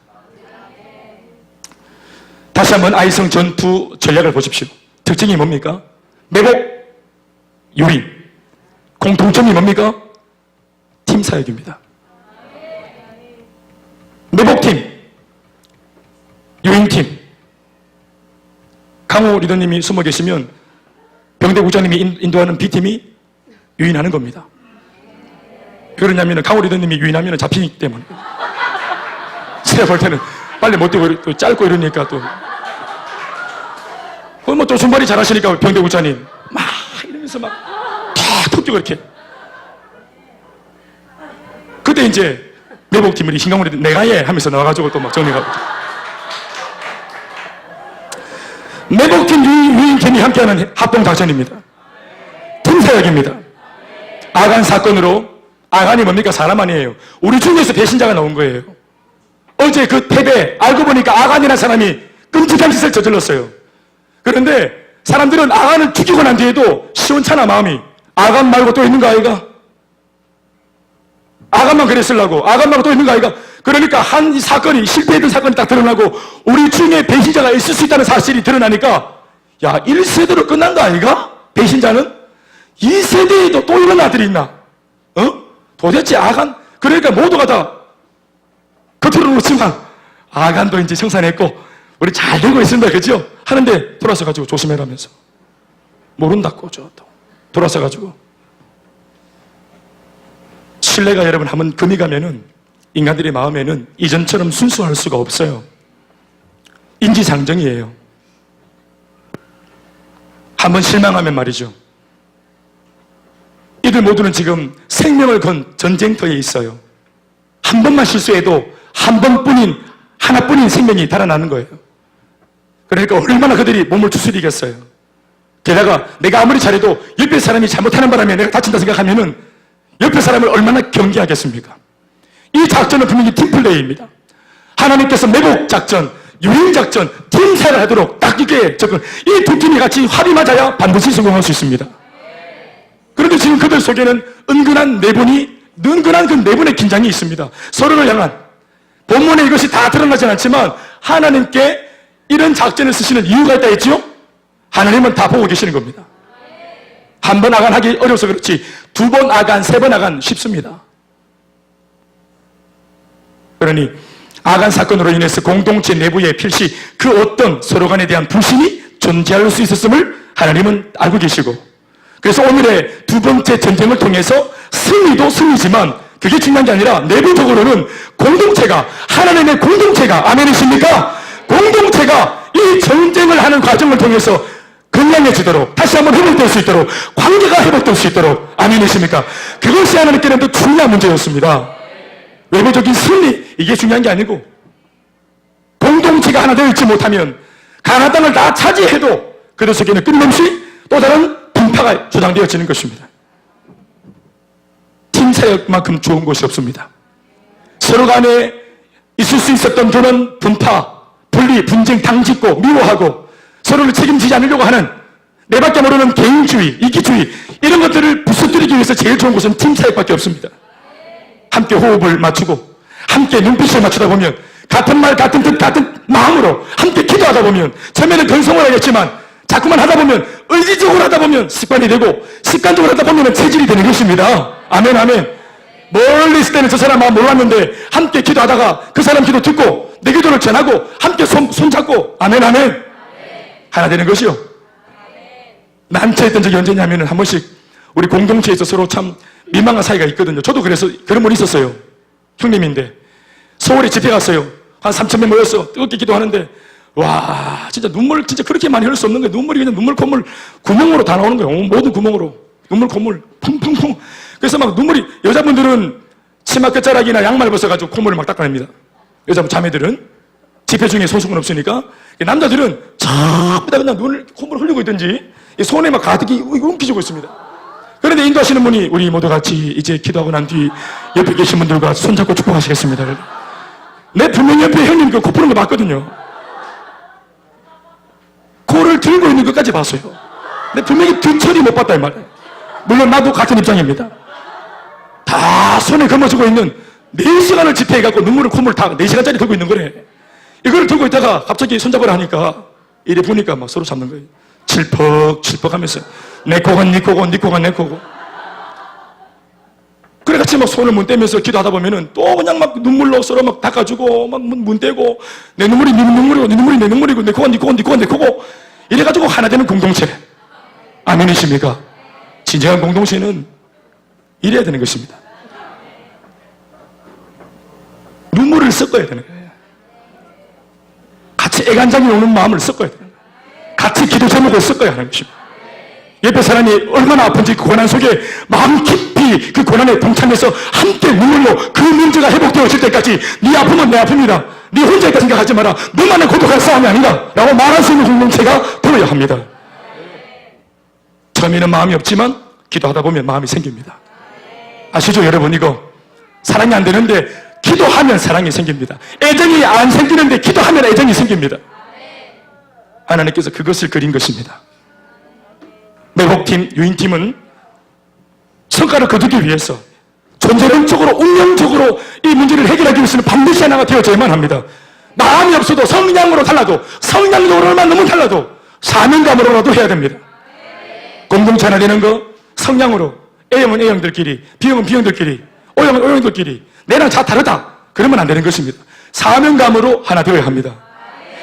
다시 한번 아이성 전투 전략을 보십시오. 특징이 뭡니까? 매복, 유인. 공통점이 뭡니까? 팀 사역입니다. 매복팀, 유인팀. 강호 리더님이 숨어 계시면 병대 국장님이 인도하는 B팀이 유인하는 겁니다. 왜 그러냐면 강호 리더님이 유인하면 잡히기 때문에. 제가 볼 때는 빨리 못 뛰고 또 짧고 이러니까 또. 뭐 조순발이 잘하시니까 병대 국장님 막 이러면서 막 툭툭 뛰고 이렇게. 그때 이제 매복팀을 신강호 리더 내가 해 하면서 나와가지고 또 막 정리하고. 매복팀 유인팀이 함께하는 합동작전입니다. 팀사역입니다. 아간 사건으로 아간이 뭡니까? 사람 아니에요. 우리 중에서 배신자가 나온 거예요. 어제 그 패배 알고 보니까 아간이라는 사람이 끔찍한 짓을 저질렀어요. 그런데 사람들은 아간을 죽이고 난 뒤에도 시원찮아 마음이. 아간 말고 또 있는가 아이가? 아간만 그랬으려고. 아간 말고 또 있는가 아이가? 그러니까 한 사건이, 실패했던 사건이 딱 드러나고 우리 중에 배신자가 있을 수 있다는 사실이 드러나니까 야, 1세대로 끝난 거 아이가? 배신자는? 2세대에도 또 이런 아들이 있나? 도대체 아간? 그러니까 모두가 다 겉으로는 그렇지만 아간도 이제 청산했고 우리 잘 되고 있습니다. 그죠? 하는데 돌아서가지고 조심해라면서 모른다고 저도 돌아서가지고 신뢰가 여러분 한번 금이 가면은 인간들의 마음에는 이전처럼 순수할 수가 없어요. 인지상정이에요. 한번 실망하면 말이죠. 이들 모두는 지금 생명을 건 전쟁터에 있어요. 한 번만 실수해도 한 번뿐인 하나뿐인 생명이 달아나는 거예요. 그러니까 얼마나 그들이 몸을 추스리겠어요. 게다가 내가 아무리 잘해도 옆에 사람이 잘못하는 바람에 내가 다친다 생각하면은 옆에 사람을 얼마나 경계하겠습니까? 이 작전은 분명히 팀플레이입니다. 하나님께서 매복 작전, 유인 작전, 팀사를 하도록 딱 이렇게 접근. 이 두 팀이 같이 합이 맞아야 반드시 성공할 수 있습니다. 그런데 지금 그들 속에는 은근한 그 내분의 긴장이 있습니다. 서로를 향한. 본문에 이것이 다 드러나지 않지만 하나님께 이런 작전을 쓰시는 이유가 있다 했죠? 하나님은 다 보고 계시는 겁니다. 한 번 아간 하기 어려워서 그렇지 두 번 아간, 세 번 아간 쉽습니다. 그러니 아간 사건으로 인해서 공동체 내부에 필시 그 어떤 서로 간에 대한 불신이 존재할 수 있었음을 하나님은 알고 계시고 그래서 오늘의 두 번째 전쟁을 통해서 승리도 승리지만 그게 중요한 게 아니라 내부적으로는 공동체가 하나님의 공동체가 아멘이십니까? 공동체가 이 전쟁을 하는 과정을 통해서 건강해지도록 다시 한번 회복될 수 있도록 관계가 회복될 수 있도록 아멘이십니까? 그것이 하나님께는 더 중요한 문제였습니다. 외부적인 승리 이게 중요한 게 아니고 공동체가 하나 되어 있지 못하면 가나안 땅을 다 차지해도 그들 속에는 끊임없이 또 다른 분파가 조장되어지는 것입니다. 팀사역만큼 좋은 곳이 없습니다. 서로 간에 있을 수 있었던 그런 분파, 분리, 분쟁, 당짓고 미워하고 서로를 책임지지 않으려고 하는 내밖에 모르는 개인주의, 이기주의 이런 것들을 부수뜨리기 위해서 제일 좋은 곳은 팀사역밖에 없습니다. 함께 호흡을 맞추고 함께 눈빛을 맞추다 보면 같은 말, 같은 뜻, 같은 마음으로 함께 기도하다 보면 처음에는 근성을 하겠지만 자꾸만 하다 보면 의지적으로 하다 보면 습관이 되고 습관적으로 하다 보면 체질이 되는 것입니다. 아멘 아멘. 멀리 있을 때는 저 사람 마음 몰랐는데 함께 기도하다가 그 사람 기도 듣고 내 기도를 전하고 함께 손잡고 아멘 아멘 하나 되는 것이요. 난처했던 적이 언제냐면 한 번씩 우리 공동체에서 서로 참 민망한 사이가 있거든요. 저도 그래서 그런 분이 있었어요. 형님인데 서울에 집회 갔어요. 한 3,000명 모였어. 뜨겁게 기도하는데 와 진짜 눈물 진짜 그렇게 많이 흘릴 수 없는 거예요. 눈물이 그냥 눈물 콧물 구멍으로 다 나오는 거예요. 모든 구멍으로 눈물 콧물 풍풍풍. 그래서 막 눈물이 여자분들은 치마 끝자락이나 양말 벗어가지고 콧물을 막 닦아냅니다. 여자분 자매들은 집회 중에 소속은 없으니까 남자들은 자꾸다 그냥 눈을 콧물 흘리고 있든지 손에 막 가득히 움켜쥐고 있습니다. 그런데 인도하시는 분이 우리 모두 같이 이제 기도하고 난 뒤 옆에 계신 분들과 손잡고 축복하시겠습니다. 내 분명히 옆에 형님 그 코 푸는 거 봤거든요. 코를 들고 있는 것까지 봤어요. 내 분명히 뒤처리 못 봤다 이 말이에요. 물론 나도 같은 입장입니다. 다 손에 거머쥐고 있는 4시간을 집회해갖고 눈물을 콧물 다 4시간짜리 들고 있는 거래. 이걸 들고 있다가 갑자기 손잡으라 하니까 이래 보니까 막 서로 잡는 거예요. 칠퍽칠퍽 하면서 내 코건 네 코고 네 코건 내 코고 그래 같이 막 손을 문대면서 기도하다 보면은 또 그냥 막 눈물로 서로 막 닦아주고 막 문대고 내 눈물이 네 눈물이고 네 눈물이 내 눈물이고 내 코건 네 코건 네 코건 내 코고 이래가지고 하나 되는 공동체. 아멘이십니까? 진정한 공동체는 이래야 되는 것입니다. 눈물을 섞어야 되는 거예요. 같이 애간장이 오는 마음을 섞어야 되는 거예요. 같이 기도 제목을 섞어야 하는 것입니다. 옆에 사람이 얼마나 아픈지 그 고난 속에 마음 깊이 그 고난에 동참해서 함께 눈물로 그 문제가 회복되어질 때까지 네 아픔은 내 아픔이다. 네 혼자 있다 생각하지 마라. 너만의 고독한 싸움이 아니다. 라고 말할 수 있는 공동체가 되어야 합니다. 처음에는 마음이 없지만 기도하다 보면 마음이 생깁니다. 아시죠 여러분? 이거 사랑이 안 되는데 기도하면 사랑이 생깁니다. 애정이 안 생기는데 기도하면 애정이 생깁니다. 하나님께서 그것을 그린 것입니다. 매복팀, 유인팀은 성과를 거두기 위해서 존재론적으로, 운명적으로 이 문제를 해결하기 위해서는 반드시 하나가 되어져야만 합니다. 마음이 없어도 성량으로 달라도, 성량으로만 너무 달라도 사명감으로라도 해야 됩니다. 공동체 하나 되는 거 성량으로, A형은 A형들끼리, B형은 B형들끼리, O형은 O형들끼리, 내랑 다 다르다 그러면 안 되는 것입니다. 사명감으로 하나 되어야 합니다.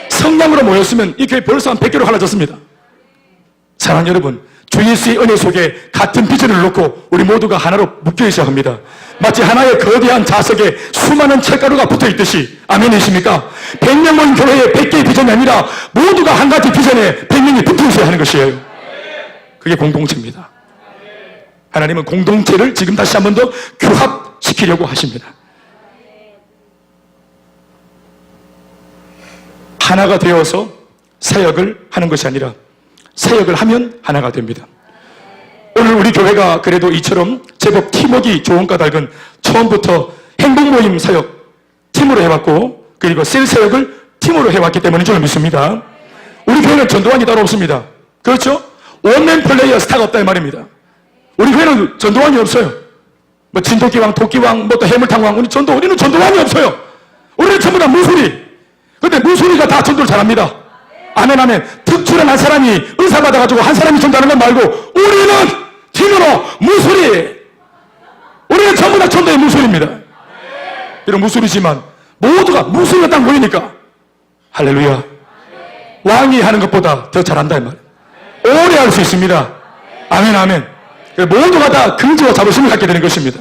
성량으로 모였으면 이 교회 벌써 한 100개로 갈라졌습니다. 사랑하는 여러분, 주 예수의 은혜 속에 같은 비전을 놓고 우리 모두가 하나로 묶여 있어야 합니다. 마치 하나의 거대한 자석에 수많은 철가루가 붙어 있듯이, 아멘이십니까? 100명 모인 교회에 100개의 비전이 아니라 모두가 한 가지 비전에 100명이 붙어 있어야 하는 것이에요. 그게 공동체입니다. 하나님은 공동체를 지금 다시 한 번 더 규합시키려고 하십니다. 하나가 되어서 사역을 하는 것이 아니라 사역을 하면 하나가 됩니다. 오늘 우리 교회가 그래도 이처럼 제법 팀워크 좋은 까닭은 처음부터 행복모임 사역 팀으로 해왔고, 그리고 셀 사역을 팀으로 해왔기 때문인 줄 믿습니다. 우리 교회는 전도환이 따로 없습니다. 그렇죠? 원맨 플레이어 스타가 없다 이 말입니다. 우리 교회는 전도환이 없어요. 뭐 진토끼왕, 토끼왕, 뭐 또 해물탕왕, 우리는 전도환이 없어요. 우리는 전부 다 무술이. 근데 무술이가 다 전도를 잘합니다. 아멘, 아멘. 특출한 한 사람이 의사 받아가지고 한 사람이 전도하는 건 말고 우리는 팀으로 무술이. 우리는 전부 다 전도의 무술입니다. 이런 무술이지만 모두가 무술이 딱 모이니까 할렐루야. 왕이 하는 것보다 더 잘한다 이 말. 오래 할 수 있습니다. 아멘, 아멘. 모두가 다 긍지와 자부심을 갖게 되는 것입니다.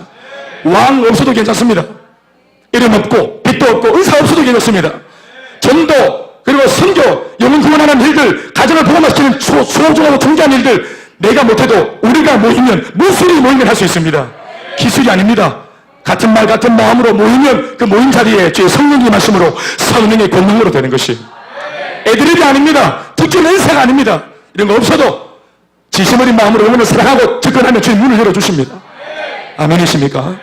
왕 없어도 괜찮습니다. 이름 없고 빚도 없고 의사 없어도 괜찮습니다. 전도, 그리고 선교, 영혼 구원하는 일들, 가정을 복음화시키는 소중하고 중요한 일들, 내가 못해도 우리가 모이면, 무술이 모이면 할 수 있습니다. 기술이 아닙니다. 같은 말 같은 마음으로 모이면 그 모임 자리에 주의 성령의 말씀으로 성령의 권능으로 되는 것이 애드립이 아닙니다. 특별 은사가 아닙니다. 이런 거 없어도 진심 어린 마음으로 여러분을 사랑하고 접근하면 주의 문을 열어주십니다. 아멘이십니까?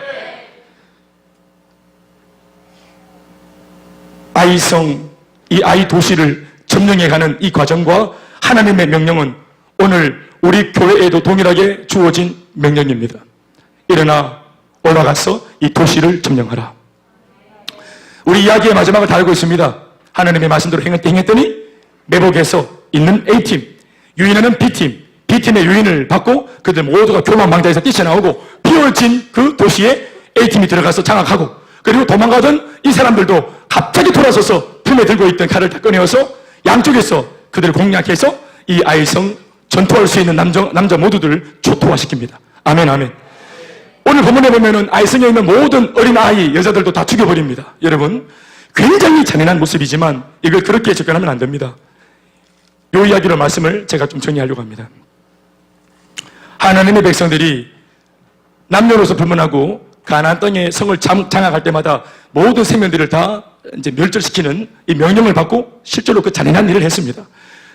아이성, 이 아이 도시를 점령해가는 이 과정과 하나님의 명령은 오늘 우리 교회에도 동일하게 주어진 명령입니다. 일어나 올라가서 이 도시를 점령하라. 우리 이야기의 마지막을 다 알고 있습니다. 하나님의 말씀대로 행했더니 매복에서 있는 A팀, 유인하는 B팀, B팀의 유인을 받고 그들 모두가 교만망자에서 뛰쳐나오고 피어진 그 도시에 A팀이 들어가서 장악하고, 그리고 도망가던 이 사람들도 갑자기 돌아서서 품에 들고 있던 칼을 다 꺼내어서 양쪽에서 그들을 공략해서 이 아이성 전투할 수 있는 남자 모두들을 초토화시킵니다. 아멘, 아멘. 오늘 본문에 보면은 아이성에 있는 모든 어린 아이, 여자들도 다 죽여버립니다. 여러분, 굉장히 잔인한 모습이지만 이걸 그렇게 접근하면 안 됩니다. 이 이야기로 말씀을 제가 좀 정리하려고 합니다. 하나님의 백성들이 남녀노소 불문하고 가나안 땅의 성을 장악할 때마다 모든 생명들을 다 이제 멸절시키는 이 명령을 받고 실제로 그 잔인한 일을 했습니다.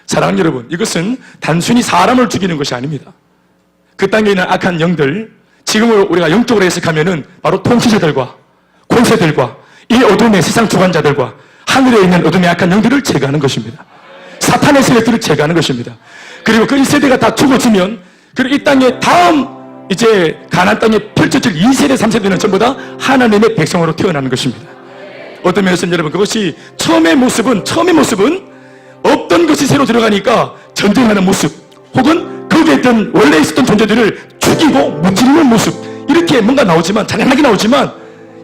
사랑하는 여러분, 이것은 단순히 사람을 죽이는 것이 아닙니다. 그 땅에 있는 악한 영들, 지금으로 우리가 영적으로 해석하면은 바로 통치자들과 권세들과 이 어둠의 세상 주관자들과 하늘에 있는 어둠의 악한 영들을 제거하는 것입니다. 사탄의 세력들을 제거하는 것입니다. 그리고 그 1세대가 다 죽어지면, 그리고 이 땅의 다음 이제 가나안 땅에 펼쳐질 2세대, 3세대는 전부 다 하나님의 백성으로 태어나는 것입니다. 어떤 면에서는 여러분, 그것이 처음의 모습은 없던 것이 새로 들어가니까 전쟁하는 모습, 혹은 거기에 있던 원래 있었던 존재들을 죽이고 무찌르는 모습, 이렇게 뭔가 나오지만, 잔인하게 나오지만,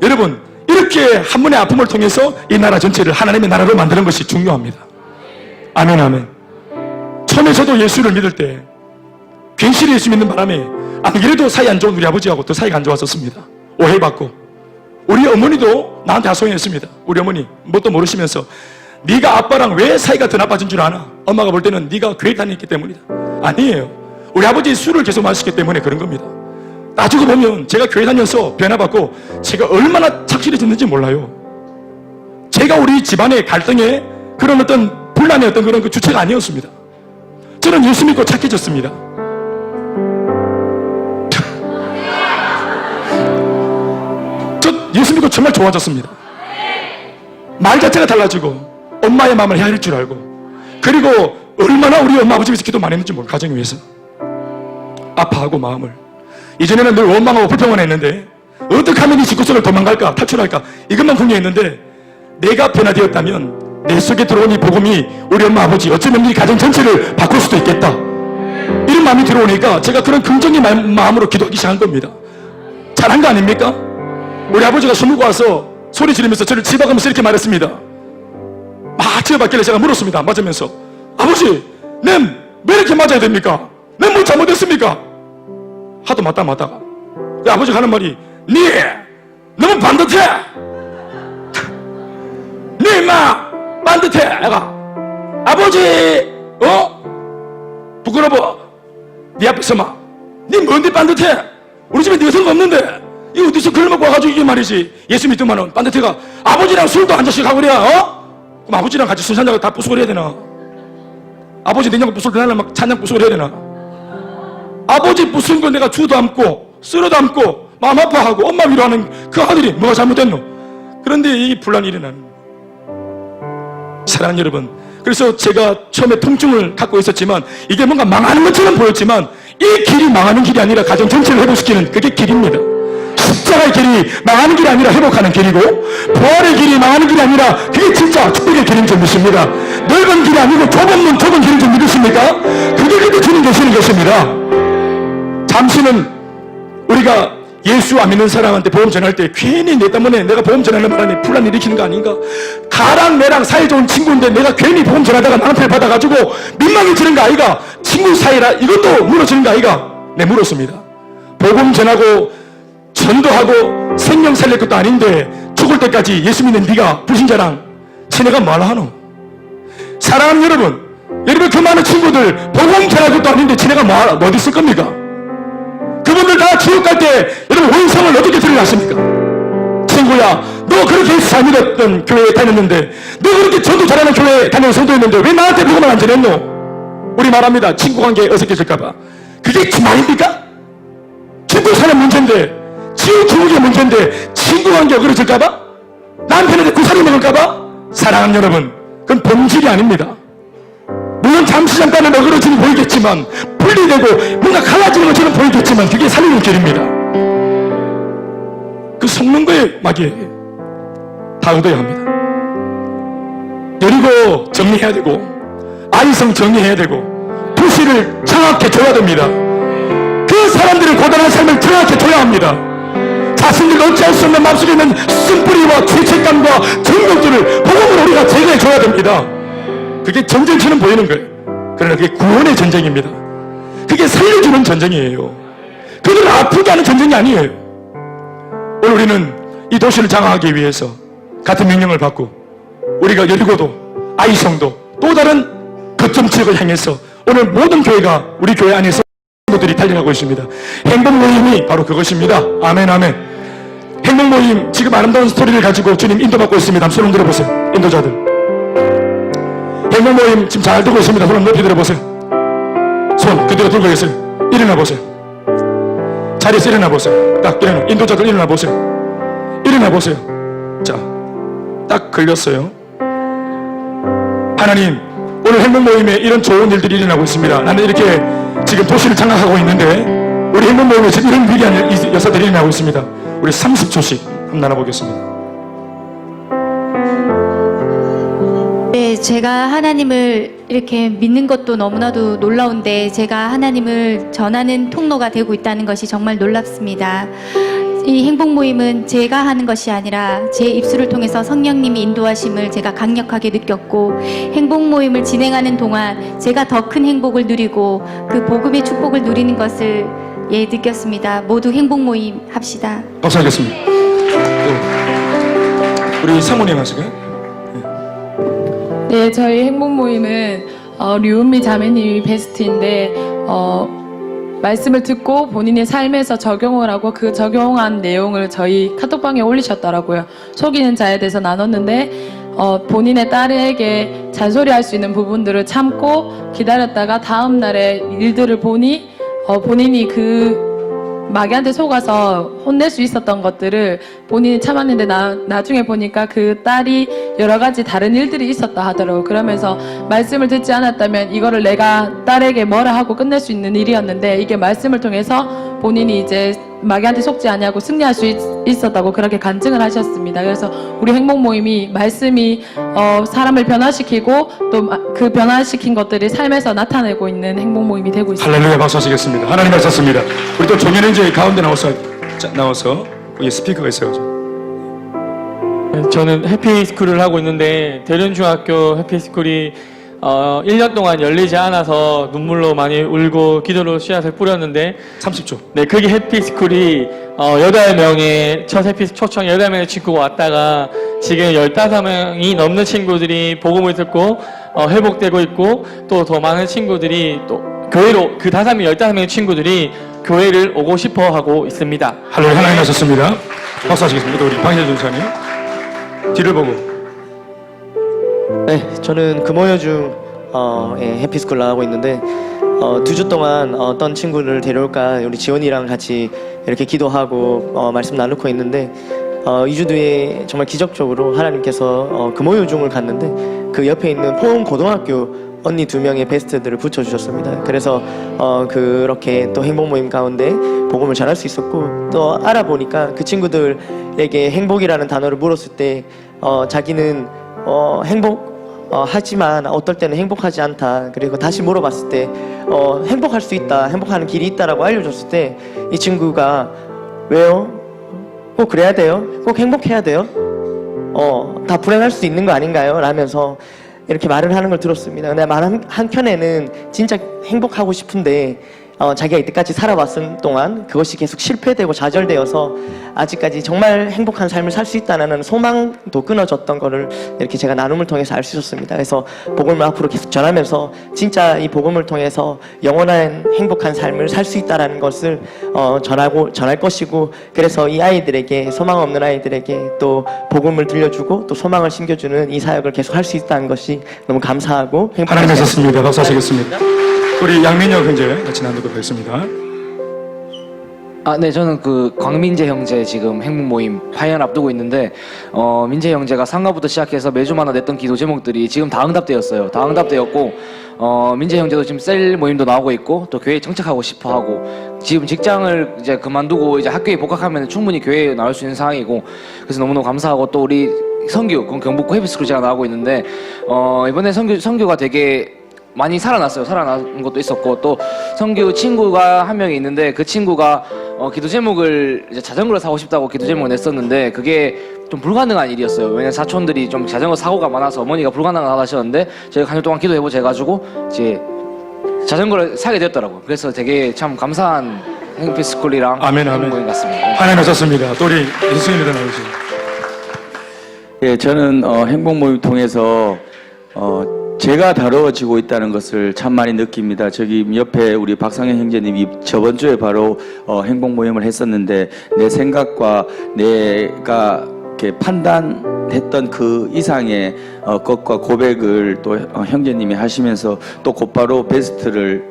여러분, 이렇게 한 번의 아픔을 통해서 이 나라 전체를 하나님의 나라로 만드는 것이 중요합니다. 아멘, 아멘. 처음에 저도 예수를 믿을 때 괜시리 예수 믿는 바람에 안 그래도 사이 안 좋은 우리 아버지하고 또 사이가 안 좋았었습니다. 오해받고. 우리 어머니도 나한테 하소연했습니다. 우리 어머니 뭣도 모르시면서 네가 아빠랑 왜 사이가 더 나빠진 줄 아나? 엄마가 볼 때는 네가 교회 다녔기 때문이다. 아니에요. 우리 아버지 술을 계속 마셨기 때문에 그런 겁니다. 나중에 보면 제가 교회 다녀서 변화받고 제가 얼마나 착실해졌는지 몰라요. 제가 우리 집안의 갈등에 그런 어떤 분란의 어떤 그런 그 주체가 아니었습니다. 저는 예수 믿고 착해졌습니다. 저 예수 믿고 정말 좋아졌습니다. 말 자체가 달라지고 엄마의 마음을 헤아릴 줄 알고, 그리고 얼마나 우리 엄마 아버지 위해서 기도 많이 했는지 몰라요. 가정 위해서. 아파하고 마음을. 이전에는 늘 원망하고 불평만 했는데 어떻게 하면 이 집구석을 도망갈까 탈출할까 이것만 궁리했는데 내가 변화되었다면 내 속에 들어온 이 복음이 우리 엄마 아버지 어쩌면 이 가정 전체를 바꿀 수도 있겠다 이런 마음이 들어오니까 제가 그런 긍정의 마음으로 기도하기 시작한 겁니다. 잘한 거 아닙니까? 우리 아버지가 술 먹고 와서 소리 지르면서 저를 집어가면서 이렇게 말했습니다. 막 집어받길래 제가 물었습니다. 맞으면서 아버지 Nem 왜 이렇게 맞아야 됩니까? Nem 뭘 잘못했습니까? 하도 맞다가 아버지가 하는 말이 니 너무 반듯해. 니 임마 반듯해. 애가 아버지 부끄러워. 니 앞에서 막 니 뭔데 반듯해. 우리 집에 네가 성가 없는데 이 어디서 그걸 먹고 와가지고 이게 말이지. 예수 믿더만은 반듯해가 아버지랑 술도 한 잔씩 하고 그래야 그럼 아버지랑 같이 술 한잔 다 부수고 해야 되나? 아버지 냉장고 부수고 나는 막 찬장 부수고 해야 되나? 아버지 부순 거 내가 주도 않고 쓸어도 않고 마음 아파하고 엄마 위로하는 그 아들이 뭐가 잘못됐노? 그런데 이 분란이 일어나는 사랑하는 여러분, 그래서 제가 처음에 통증을 갖고 있었지만 이게 뭔가 망하는 것처럼 보였지만 이 길이 망하는 길이 아니라 가정 전체를 회복시키는 그게 길입니다. 십자가의 길이 망하는 길이 아니라 회복하는 길이고 부활의 길이 망하는 길이 아니라 그게 진짜 축복의 길인 줄 믿습니다. 넓은 길이 아니고 좁은 길인 줄 믿으십니까? 그게 그때 주님 계시는 것입니다. 잠시는 우리가 예수 안 믿는 사람한테 보험 전할 때 괜히 내 때문에 내가 보험 전하는 바람에 분란 일으키는 거 아닌가? 가랑 내랑 사이 좋은 친구인데 내가 괜히 보험 전하다가 낭패를 받아가지고 민망해지는 거 아이가? 친구 사이라 이것도 무너지는 거 아이가? 네, 물었습니다. 복음 전하고 전도하고 생명 살릴 것도 아닌데 죽을 때까지 예수 믿는 네가 불신자랑 지네가 뭘 하노? 사랑하는 여러분 그 많은 친구들 복음 전할 것도 아닌데 지네가 뭐 어디 있을 겁니까? 그분들 다 지옥 갈 때 여러분 원성을 어떻게 드러났습니까? 친구야 너 그렇게 예수 잘 믿었던 교회에 다녔는데 너 그렇게 전도 잘하는 교회에 다니는 성도였는데 왜 나한테 복음을 안 전했노? 우리 말합니다. 친구 관계에 어색해질까봐. 그게 기만입니까? 친구 사는 문제인데 지옥의 문제인데 친구 관계 어그러질까봐? 남편한테 구살이 먹을까봐? 사랑하는 여러분 그건 본질이 아닙니다. 물론 잠시 잠깐은 어그러짐이 보이겠지만 분리되고 뭔가 갈라지는 것처럼 보이겠지만 그게 살리는 길입니다. 그 속는 거에 막이에요. 다 얻어야 합니다. 여리고 정리해야 되고 아이성 정리해야 되고 도시를 정확히 줘야 됩니다. 그 사람들의 고단한 삶을 정확히 줘야 합니다. 자신들 어찌할 수 없는 마음속에 있는 쓴뿌리와 죄책감과 정욕들을 복음으로 우리가 제거해 줘야 됩니다. 그게 전쟁처럼 보이는 거예요. 그러나 그게 구원의 전쟁입니다. 그게 살려주는 전쟁이에요. 그들을 아프게 하는 전쟁이 아니에요. 오늘 우리는 이 도시를 장악하기 위해서 같은 명령을 받고 우리가 여리고도 아이성도 또 다른 거점 지역을 향해서 오늘 모든 교회가 우리 교회 안에서 들이 달려가고 있습니다. 행복 모임이 바로 그것입니다. 아멘 아멘. 행복 모임 지금 아름다운 스토리를 가지고 주님 인도받고 있습니다. 한번 손 흔들어 보세요. 인도자들 행복 모임 지금 잘 들고 있습니다. 손 높이 들어보세요. 손 그대로 들고 계세요. 일어나 보세요. 자리에서 일어나 보세요. 딱 일어나. 인도자들 일어나 보세요. 일어나 보세요. 자, 딱 걸렸어요. 하나님 오늘 행복 모임에 이런 좋은 일들이 일어나고 있습니다. 나는 이렇게 지금 도시를 장악하고 있는데 우리 행복 모임에 지금 이런 위기한 여사들이 일어나고 있습니다. 우리 30초씩 한번 나눠보겠습니다. 네, 제가 하나님을 이렇게 믿는 것도 너무나도 놀라운데 제가 하나님을 전하는 통로가 되고 있다는 것이 정말 놀랍습니다. 이 행복 모임은 제가 하는 것이 아니라 제 입술을 통해서 성령님이 인도하심을 제가 강력하게 느꼈고 행복 모임을 진행하는 동안 제가 더 큰 행복을 누리고 그 복음의 축복을 누리는 것을 느꼈습니다. 모두 행복 모임 합시다. 박수하겠습니다. 우리 사모님 하실까요? 네, 저희 행복 모임은 류은미 자매님이 베스트인데 말씀을 듣고 본인의 삶에서 적용을 하고 그 적용한 내용을 저희 카톡방에 올리셨더라고요. 속이는 자에 대해서 나눴는데 본인의 딸에게 잔소리할 수 있는 부분들을 참고 기다렸다가 다음 날에 일들을 보니 본인이 그 마귀한테 속아서 혼낼 수 있었던 것들을 본인이 참았는데 나중에 보니까 그 딸이 여러 가지 다른 일들이 있었다 하더라고요. 그러면서 말씀을 듣지 않았다면 이거를 내가 딸에게 뭐라 하고 끝낼 수 있는 일이었는데 이게 말씀을 통해서 본인이 이제 마귀한테 속지 않냐고 승리할 수 있었다고 그렇게 간증을 하셨습니다. 그래서 우리 행복 모임이 말씀이 사람을 변화시키고 또 그 변화시킨 것들이 삶에서 나타내고 있는 행복 모임이 되고 있습니다. 할렐루야 박수 하시겠습니다. 하나님 하셨습니다. 우리 또 종현은 이제 가운데 나와서 거기 스피커가 있어요. 저는 해피스쿨을 하고 있는데 대련중학교 해피스쿨이 1년 동안 열리지 않아서 눈물로 많이 울고 기도로 씨앗을 뿌렸는데 30초. 네, 그게 해피스쿨이 8명의 첫 초청 8명의 친구가 왔다가 지금 15명이 넘는 친구들이 복음을 듣고 회복되고 있고 또 더 많은 친구들이 또 교회로 그 15명의 친구들이 교회를 오고 싶어 하고 있습니다. 할렐루야 하나님 하셨습니다. 박수 하시겠습니다. 또 우리 방혜자 전사님 뒤를 보고. 네, 저는 금호여중 해피스쿨 나가고 있는데 2주 동안 어떤 친구를 데려올까 우리 지원이랑 같이 이렇게 기도하고 말씀 나누고 있는데 2주 뒤에 정말 기적적으로 하나님께서 금호여중을 갔는데 그 옆에 있는 포항고등학교 언니 2명의 베스트들을 붙여주셨습니다. 그래서 그렇게 또 행복 모임 가운데 복음을 전할 수 있었고 또 알아보니까 그 친구들에게 행복이라는 단어를 물었을 때 자기는 하지만 어떨 때는 행복하지 않다. 그리고 다시 물어봤을 때 행복할 수 있다, 행복하는 길이 있다라고 알려줬을 때 이 친구가 왜요? 꼭 그래야 돼요? 꼭 행복해야 돼요? 다 불행할 수 있는 거 아닌가요? 라면서 이렇게 말을 하는 걸 들었습니다. 근데 말 한켠에는 진짜 행복하고 싶은데 자기가 이때까지 살아왔은 동안 그것이 계속 실패되고 좌절되어서 아직까지 정말 행복한 삶을 살 수 있다는 소망도 끊어졌던 거를 이렇게 제가 나눔을 통해서 알 수 있었습니다. 그래서 복음을 앞으로 계속 전하면서 진짜 이 복음을 통해서 영원한 행복한 삶을 살 수 있다는 것을 전할 것이고 그래서 이 아이들에게 소망 없는 아이들에게 또 복음을 들려주고 또 소망을 심겨주는 이 사역을 계속 할 수 있다는 것이 너무 감사하고 행복합니다. 하나님 하셨습니다. 박수 하시겠습니다. 우리 양민혁 형제 같이 나누도록 하겠습니다. 네, 저는 그 광민재 형제 지금 행복 모임 8년 앞두고 있는데 민재 형제가 상가부터 시작해서 매주마다 냈던 기도 제목들이 지금 다 응답되었어요. 다 응답되었고 민재 형제도 지금 셀 모임도 나오고 있고 또 교회에 정착하고 싶어 하고 지금 직장을 이제 그만두고 이제 학교에 복학하면 충분히 교회에 나올 수 있는 상황이고 그래서 너무너무 감사하고 또 우리 성규 경북고 해피스쿨 제가 나오고 있는데 이번에 성규가 되게 많이 살아났어요. 살아난 것도 있었고 또 성규 친구가 한 명이 있는데 그 친구가 기도 제목을 이제 자전거를 사고 싶다고 기도 제목을 냈었는데 그게 좀 불가능한 일이었어요. 왜냐면 사촌들이 좀 자전거 사고가 많아서 어머니가 불가능하다 하셨는데 제가 한 주 동안 기도해보자 해가지고 이제 자전거를 사게 되었더라고요. 그래서 되게 참 감사한 행피스쿨이랑 아멘, 아멘. 모임 같습니다. 하나님 하셨습니다. 또 우리 예수님 일어나주세요. 예, 저는 행복 모임 통해서 제가 다뤄지고 있다는 것을 참 많이 느낍니다. 저기 옆에 우리 박상현 형제님이 저번 주에 바로 행복 모임을 했었는데 내 생각과 내가 이렇게 판단했던 그 이상의 것과 고백을 또 형제님이 하시면서 또 곧바로 베스트를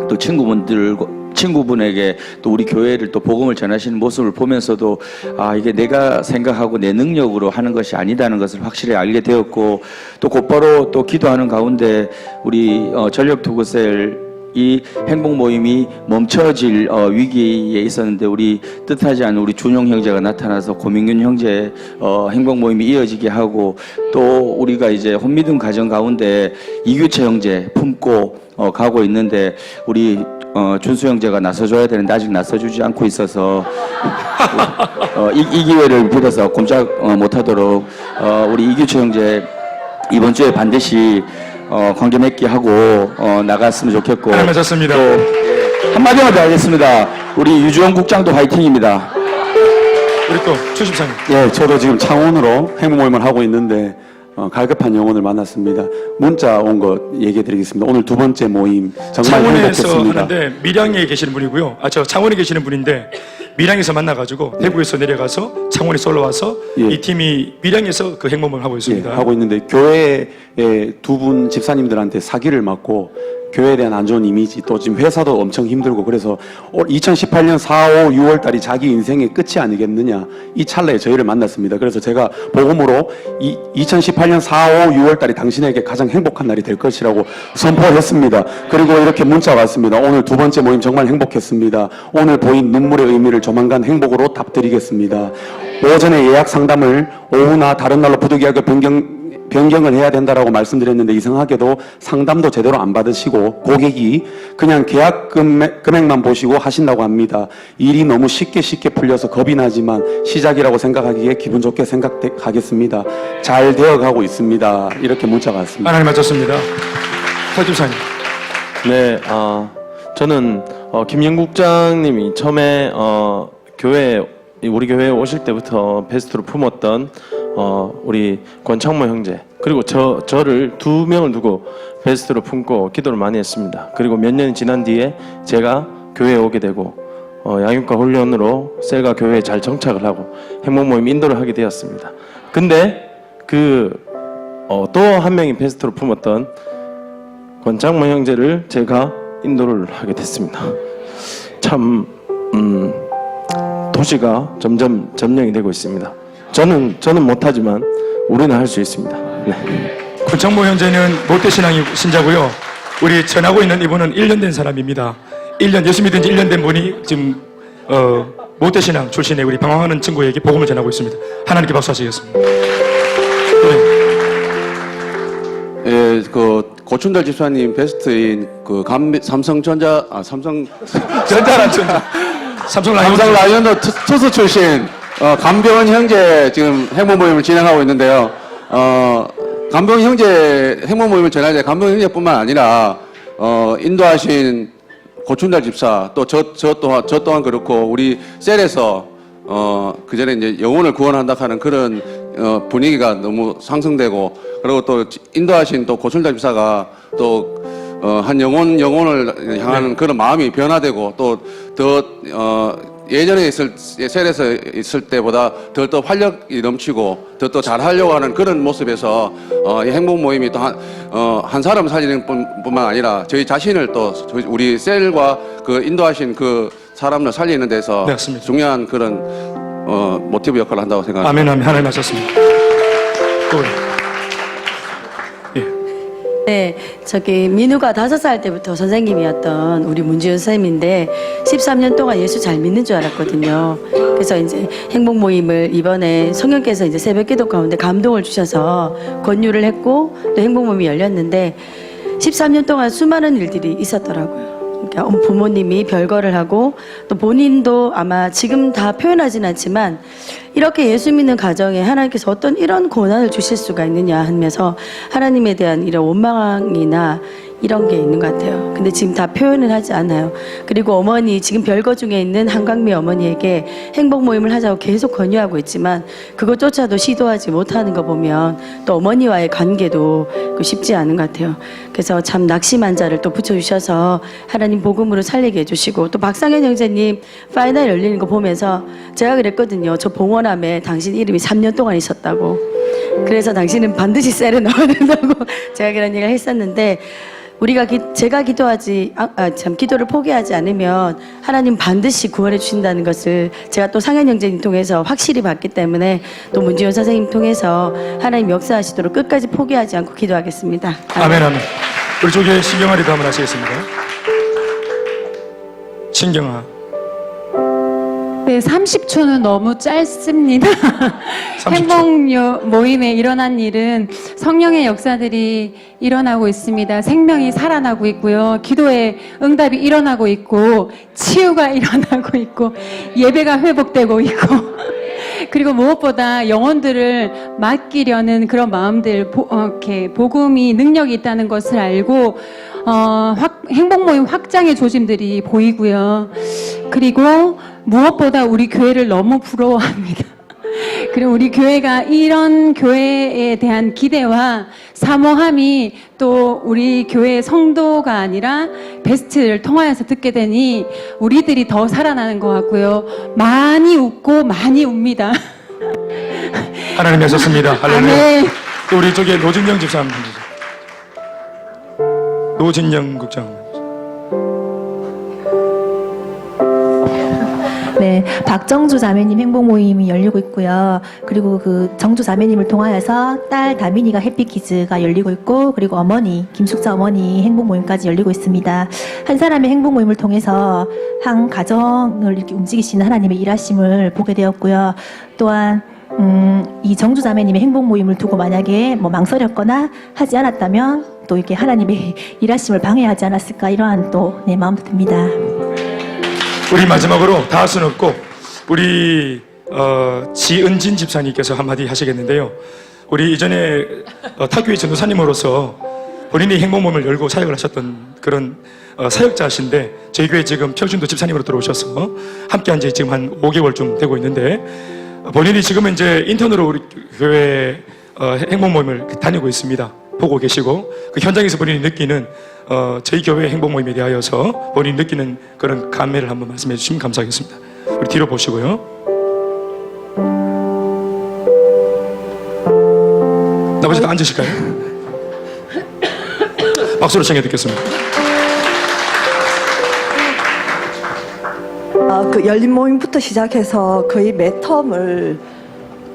또 친구분에게 또 우리 교회를 또 복음을 전하시는 모습을 보면서도 이게 내가 생각하고 내 능력으로 하는 것이 아니다는 것을 확실히 알게 되었고 또 곧바로 또 기도하는 가운데 우리 전력 투구셀 이 행복 모임이 멈춰질 위기에 있었는데 우리 뜻하지 않은 우리 준용 형제가 나타나서 고민균 형제 행복 모임이 이어지게 하고 또 우리가 이제 혼미든 가정 가운데 이규채 형제 품고 가고 있는데 우리 준수 형제가 나서줘야 되는데 아직 나서주지 않고 있어서 이 기회를 빌어서 꼼짝 못하도록 우리 이규채 형제 이번 주에 반드시 관계 맺기 하고 나갔으면 좋겠고 하나님 하셨습니다. 또 한마디만 더 하겠습니다. 우리 유주영 국장도 화이팅입니다. 우리 또 최십사님. 예, 저도 지금 창원으로 행복 모임을 하고 있는데 갈급한 영혼을 만났습니다. 문자 온 거 얘기해 드리겠습니다. 오늘 2번째 모임 정말 창원에서 행복했습니다. 하는데 밀양에 계시는 분이고요. 저 창원에 계시는 분인데 밀양에서 만나가지고 대구에서 내려가서 창원에서 올라와서 예. 이 팀이 밀양에서 그 행복을 하고 예, 있습니다. 하고 있는데 교회에 2분 집사님들한테 사기를 맞고 교회에 대한 안 좋은 이미지, 또 지금 회사도 엄청 힘들고, 그래서 2018년 4, 5, 6월 달이 자기 인생의 끝이 아니겠느냐, 이 찰나에 저희를 만났습니다. 그래서 제가 복음으로 2018년 4, 5, 6월 달이 당신에게 가장 행복한 날이 될 것이라고 선포를 했습니다. 그리고 이렇게 문자가 왔습니다. 오늘 두 번째 모임 정말 행복했습니다. 오늘 보인 눈물의 의미를 조만간 행복으로 답드리겠습니다. 오전에 예약 상담을 오후나 다른 날로 부득이하게 변경을 해야 된다라고 말씀드렸는데, 이상하게도 상담도 제대로 안 받으시고 고객이 그냥 계약 금액만 보시고 하신다고 합니다. 일이 너무 쉽게 풀려서 겁이 나지만 시작이라고 생각하기에 기분 좋게 생각하겠습니다. 잘 되어가고 있습니다. 이렇게 문자가 왔습니다. 하나님 맞췄습니다. 서집사님. 네, 저는 김영국장님이 처음에 우리 교회에 오실 때부터 베스트로 품었던 우리 권창모 형제, 그리고 저를 두 명을 두고 베스트로 품고 기도를 많이 했습니다. 그리고 몇 년이 지난 뒤에 제가 교회에 오게 되고 양육과 훈련으로 셀과 교회에 잘 정착을 하고 행복 모임 인도를 하게 되었습니다. 근데 또 한 명이 베스트로 품었던 권창모 형제를 제가 인도를 하게 됐습니다. 참 도시가 점점 점령이 되고 있습니다. 저는 못하지만 우리는 할 수 있습니다. 네. 권창모 현재는 모태신앙 신자고요. 우리 전하고 있는 이분은 1년 된 사람입니다. 1년, 예수 믿은 지 1년 된 분이 지금 모태신앙 출신의 우리 방황하는 친구에게 복음을 전하고 있습니다. 하나님께 박수하시겠습니다. 네. 예, 고춘달 집사님 베스트인 삼성전자란 삼성 라이온드 투수 출신 감병원 형제 지금 행복 모임을 진행하고 있는데요. 감병원 형제 행복 모임을 전할 때 감병원 형제뿐만 아니라 인도하신 고춘달 집사, 또 저 또한 그렇고, 우리 셀에서 그 전에 이제 영혼을 구원한다 하는 그런 분위기가 너무 상승되고, 그리고 또 인도하신 또 고춘달 집사가 또 한 영혼을 향하는 그런 마음이 변화되고, 또 더 예전에 셀에서 있을 때보다 더 활력이 넘치고 더 잘하려고 하는 그런 모습에서 이 행복 모임이 또 한 사람을 살리는 뿐만 아니라 저희 자신을 또 우리 셀과 그 인도하신 그 사람을 살리는 데서 네, 중요한 그런 모티브 역할을 한다고 생각합니다. 아멘, 아멘. 하나님 하셨습니다. 네, 민우가 5살 때부터 선생님이었던 우리 문지연 선생님인데 13년 동안 예수 잘 믿는 줄 알았거든요. 그래서 이제 행복 모임을 이번에 성령께서 이제 새벽 기도 가운데 감동을 주셔서 권유를 했고, 또 행복 모임이 열렸는데 13년 동안 수많은 일들이 있었더라고요. 그러니까 부모님이 별거를 하고, 또 본인도 아마 지금 다 표현하진 않지만 이렇게 예수 믿는 가정에 하나님께서 어떤 이런 고난을 주실 수가 있느냐 하면서 하나님에 대한 이런 원망이나 이런 게 있는 것 같아요. 근데 지금 다 표현을 하지 않아요. 그리고 어머니, 지금 별거 중에 있는 한광미 어머니에게 행복 모임을 하자고 계속 권유하고 있지만 그것조차도 시도하지 못하는 거 보면 또 어머니와의 관계도 쉽지 않은 것 같아요. 그래서 참 낙심한 자를 또 붙여주셔서 하나님 복음으로 살리게 해주시고, 또 박상현 형제님 파이널 열리는 거 보면서 제가 그랬거든요. 저 봉원함에 당신 이름이 3년 동안 있었다고. 그래서 당신은 반드시 셀에 넣어야 된다고 제가 그런 얘기를 했었는데, 제가 기도를 포기하지 않으면 하나님 반드시 구원해 주신다는 것을 제가 또 상현 형제님 통해서 확실히 봤기 때문에, 또 문지원 선생님 통해서 하나님 역사하시도록 끝까지 포기하지 않고 기도하겠습니다. 아멘, 아멘. 우리 쪽에 신경아리도 한번 하시겠습니다. 신경아. 네, 30초는 너무 짧습니다. 30초. 행복 모임에 일어난 일은 성령의 역사들이 일어나고 있습니다. 생명이 살아나고 있고요. 기도의 응답이 일어나고 있고, 치유가 일어나고 있고, 예배가 회복되고 있고, 그리고 무엇보다 영혼들을 맡기려는 그런 마음들, 이렇게 복음이 능력이 있다는 것을 알고 행복 모임 확장의 조짐들이 보이고요. 그리고 무엇보다 우리 교회를 너무 부러워합니다. 그리고 우리 교회가 이런 교회에 대한 기대와 사모함이 또 우리 교회의 성도가 아니라 베스트를 통하여서 듣게 되니 우리들이 더 살아나는 것 같고요. 많이 웃고 많이 웁니다. 하나님 하셨습니다. 할렐루야. 아멘. 또 우리 쪽에 노진영 집사님. 노진영 국장. 네, 박정주 자매님 행복 모임이 열리고 있고요. 그리고 그 정주 자매님을 통하여서 딸 다민이가 해피키즈가 열리고 있고, 그리고 어머니 김숙자 어머니 행복 모임까지 열리고 있습니다. 한 사람의 행복 모임을 통해서 한 가정을 이렇게 움직이시는 하나님의 일하심을 보게 되었고요. 또한 이 정주 자매님의 행복 모임을 두고 만약에 뭐 망설였거나 하지 않았다면 또 이렇게 하나님의 일하심을 방해하지 않았을까, 이러한 또 내 마음도 듭니다. 우리 마지막으로 다 할 수는 없고 우리 지은진 집사님께서 한마디 하시겠는데요. 우리 이전에 타교회 전도사님으로서 본인이 행복모임을 열고 사역을 하셨던 그런 사역자신데, 저희 교회 지금 평준도 집사님으로 들어오셔서 함께한 지 지금 한 5개월쯤 되고 있는데, 본인이 지금은 이제 인턴으로 우리 교회 행복모임을 다니고 있습니다. 보고 계시고, 그 현장에서 본인이 느끼는 저희 교회 행복모임에 대하여서 본인이 느끼는 그런 감회를 한번 말씀해 주시면 감사하겠습니다. 우리 뒤로 보시고요. 나머지 다 앉으실까요? 박수로 청해 듣겠습니다. 그 열린 모임부터 시작해서 거의 매 텀을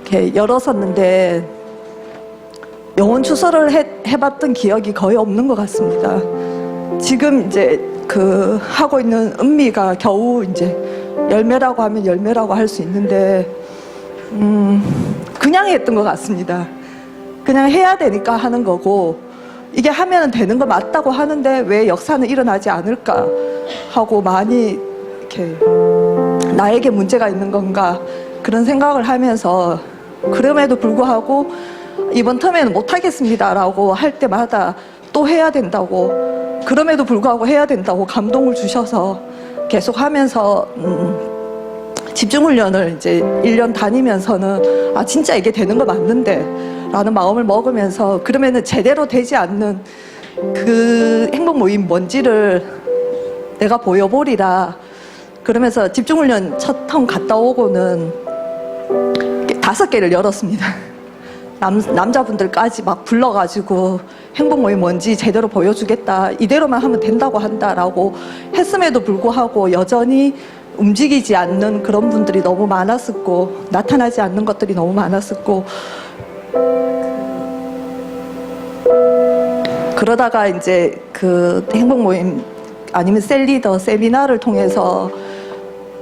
이렇게 열었었는데 영혼 추서를 해봤던 기억이 거의 없는 것 같습니다. 지금 이제 그 하고 있는 은미가 겨우 이제 열매라고 하면 열매라고 할 수 있는데 그냥 했던 것 같습니다. 그냥 해야 되니까 하는 거고, 이게 하면 되는 거 맞다고 하는데 왜 역사는 일어나지 않을까 하고 많이 이렇게 나에게 문제가 있는 건가 그런 생각을 하면서, 그럼에도 불구하고 이번 텀에는 못하겠습니다라고 할 때마다 또 해야 된다고, 그럼에도 불구하고 해야 된다고 감동을 주셔서 계속 하면서 집중훈련을 이제 1년 다니면서는 아 진짜 이게 되는 거 맞는데 라는 마음을 먹으면서, 그러면은 제대로 되지 않는 그 행복 모임 뭔지를 내가 보여보리라 그러면서 집중훈련 첫 텀 갔다 오고는 5개를 열었습니다. 남자분들까지 막 불러가지고 행복 모임 뭔지 제대로 보여주겠다, 이대로만 하면 된다고 한다라고 했음에도 불구하고 여전히 움직이지 않는 그런 분들이 너무 많았었고, 나타나지 않는 것들이 너무 많았었고, 그러다가 이제 그 행복 모임 아니면 셀리더 세미나를 통해서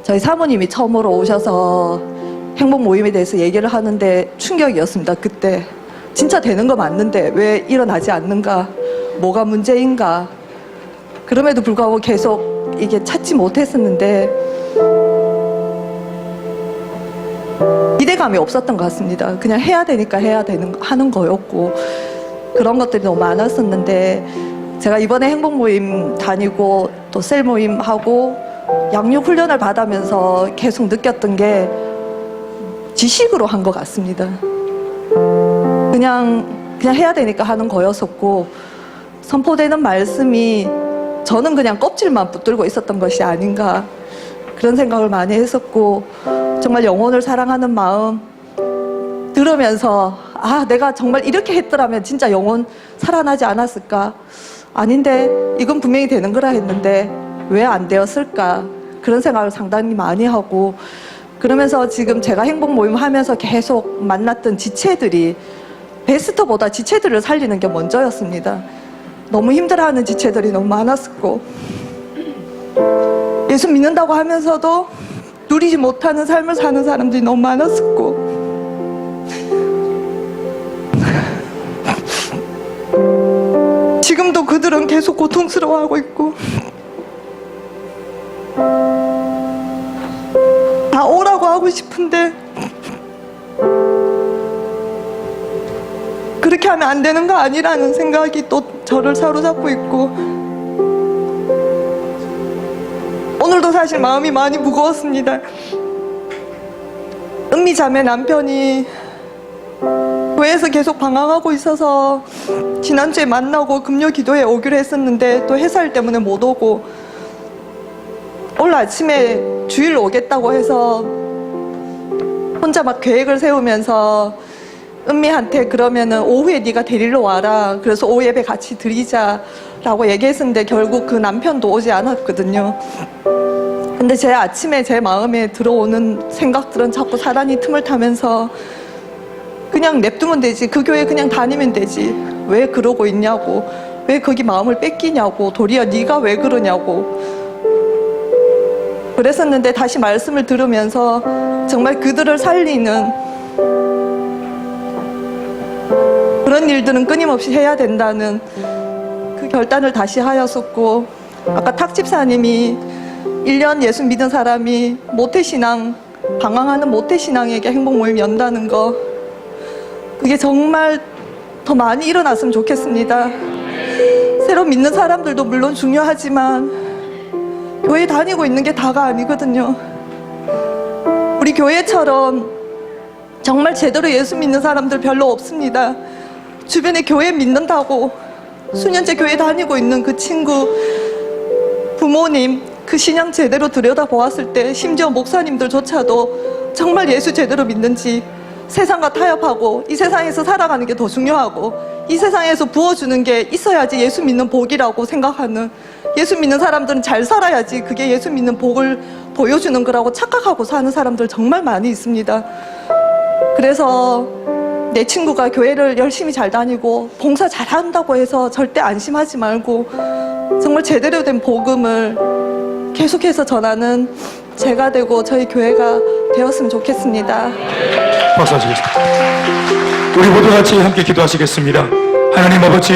저희 사모님이 처음으로 오셔서 행복 모임에 대해서 얘기를 하는데 충격이었습니다. 그때 진짜 되는 거 맞는데 왜 일어나지 않는가, 뭐가 문제인가. 그럼에도 불구하고 계속 이게 찾지 못했었는데 기대감이 없었던 것 같습니다. 그냥 해야 되니까 하는 거였고, 그런 것들이 너무 많았었는데, 제가 이번에 행복 모임 다니고 또 셀 모임 하고 양육 훈련을 받으면서 계속 느꼈던 게 지식으로 한 것 같습니다. 그냥 해야 되니까 하는 거였었고, 선포되는 말씀이 저는 그냥 껍질만 붙들고 있었던 것이 아닌가 그런 생각을 많이 했었고, 정말 영혼을 사랑하는 마음 들으면서 아 내가 정말 이렇게 했더라면 진짜 영혼 살아나지 않았을까, 아닌데 이건 분명히 되는 거라 했는데 왜 안 되었을까, 그런 생각을 상당히 많이 하고, 그러면서 지금 제가 행복 모임 하면서 계속 만났던 지체들이 베스트보다 지체들을 살리는 게 먼저였습니다. 너무 힘들어하는 지체들이 너무 많았었고, 예수 믿는다고 하면서도 누리지 못하는 삶을 사는 사람들이 너무 많았었고, 지금도 그들은 계속 고통스러워하고 있고, 다 오라고 하고 싶은데 그렇게 하면 안 되는 거 아니라는 생각이 또 저를 사로잡고 있고, 오늘도 사실 마음이 많이 무거웠습니다. 은미 자매 남편이 교회에서 계속 방황하고 있어서 지난주에 만나고 금요 기도회 오기로 했었는데 또 회사일 때문에 못 오고, 오늘 아침에 주일 오겠다고 해서 혼자 막 계획을 세우면서 은미한테 그러면은 오후에 네가 데리러 와라, 그래서 오후 예배 같이 드리자 라고 얘기했었는데 결국 그 남편도 오지 않았거든요. 근데 제 아침에 제 마음에 들어오는 생각들은 자꾸 사단이 틈을 타면서 그냥 냅두면 되지, 그 교회 그냥 다니면 되지, 왜 그러고 있냐고, 왜 거기 마음을 뺏기냐고, 도리어 네가 왜 그러냐고 그랬었는데, 다시 말씀을 들으면서 정말 그들을 살리는 그런 일들은 끊임없이 해야 된다는 그 결단을 다시 하였었고, 아까 탁 집사님이 1년 예수 믿은 사람이 모태신앙, 방황하는 모태신앙에게 행복모임 연다는 거, 그게 정말 더 많이 일어났으면 좋겠습니다. 새로 믿는 사람들도 물론 중요하지만 교회 다니고 있는 게 다가 아니거든요. 우리 교회처럼 정말 제대로 예수 믿는 사람들 별로 없습니다. 주변에 교회 믿는다고 수년째 교회 다니고 있는 그 친구 부모님 그 신앙 제대로 들여다보았을 때, 심지어 목사님들조차도 정말 예수 제대로 믿는지, 세상과 타협하고 이 세상에서 살아가는 게 더 중요하고 이 세상에서 부어주는 게 있어야지 예수 믿는 복이라고 생각하는, 예수 믿는 사람들은 잘 살아야지 그게 예수 믿는 복을 보여주는 거라고 착각하고 사는 사람들 정말 많이 있습니다. 그래서 내 친구가 교회를 열심히 잘 다니고 봉사 잘한다고 해서 절대 안심하지 말고 정말 제대로 된 복음을 계속해서 전하는 제가 되고 저희 교회가 되었으면 좋겠습니다. 박수 하시겠습니다. 우리 모두 같이 함께 기도하시겠습니다. 하나님 아버지,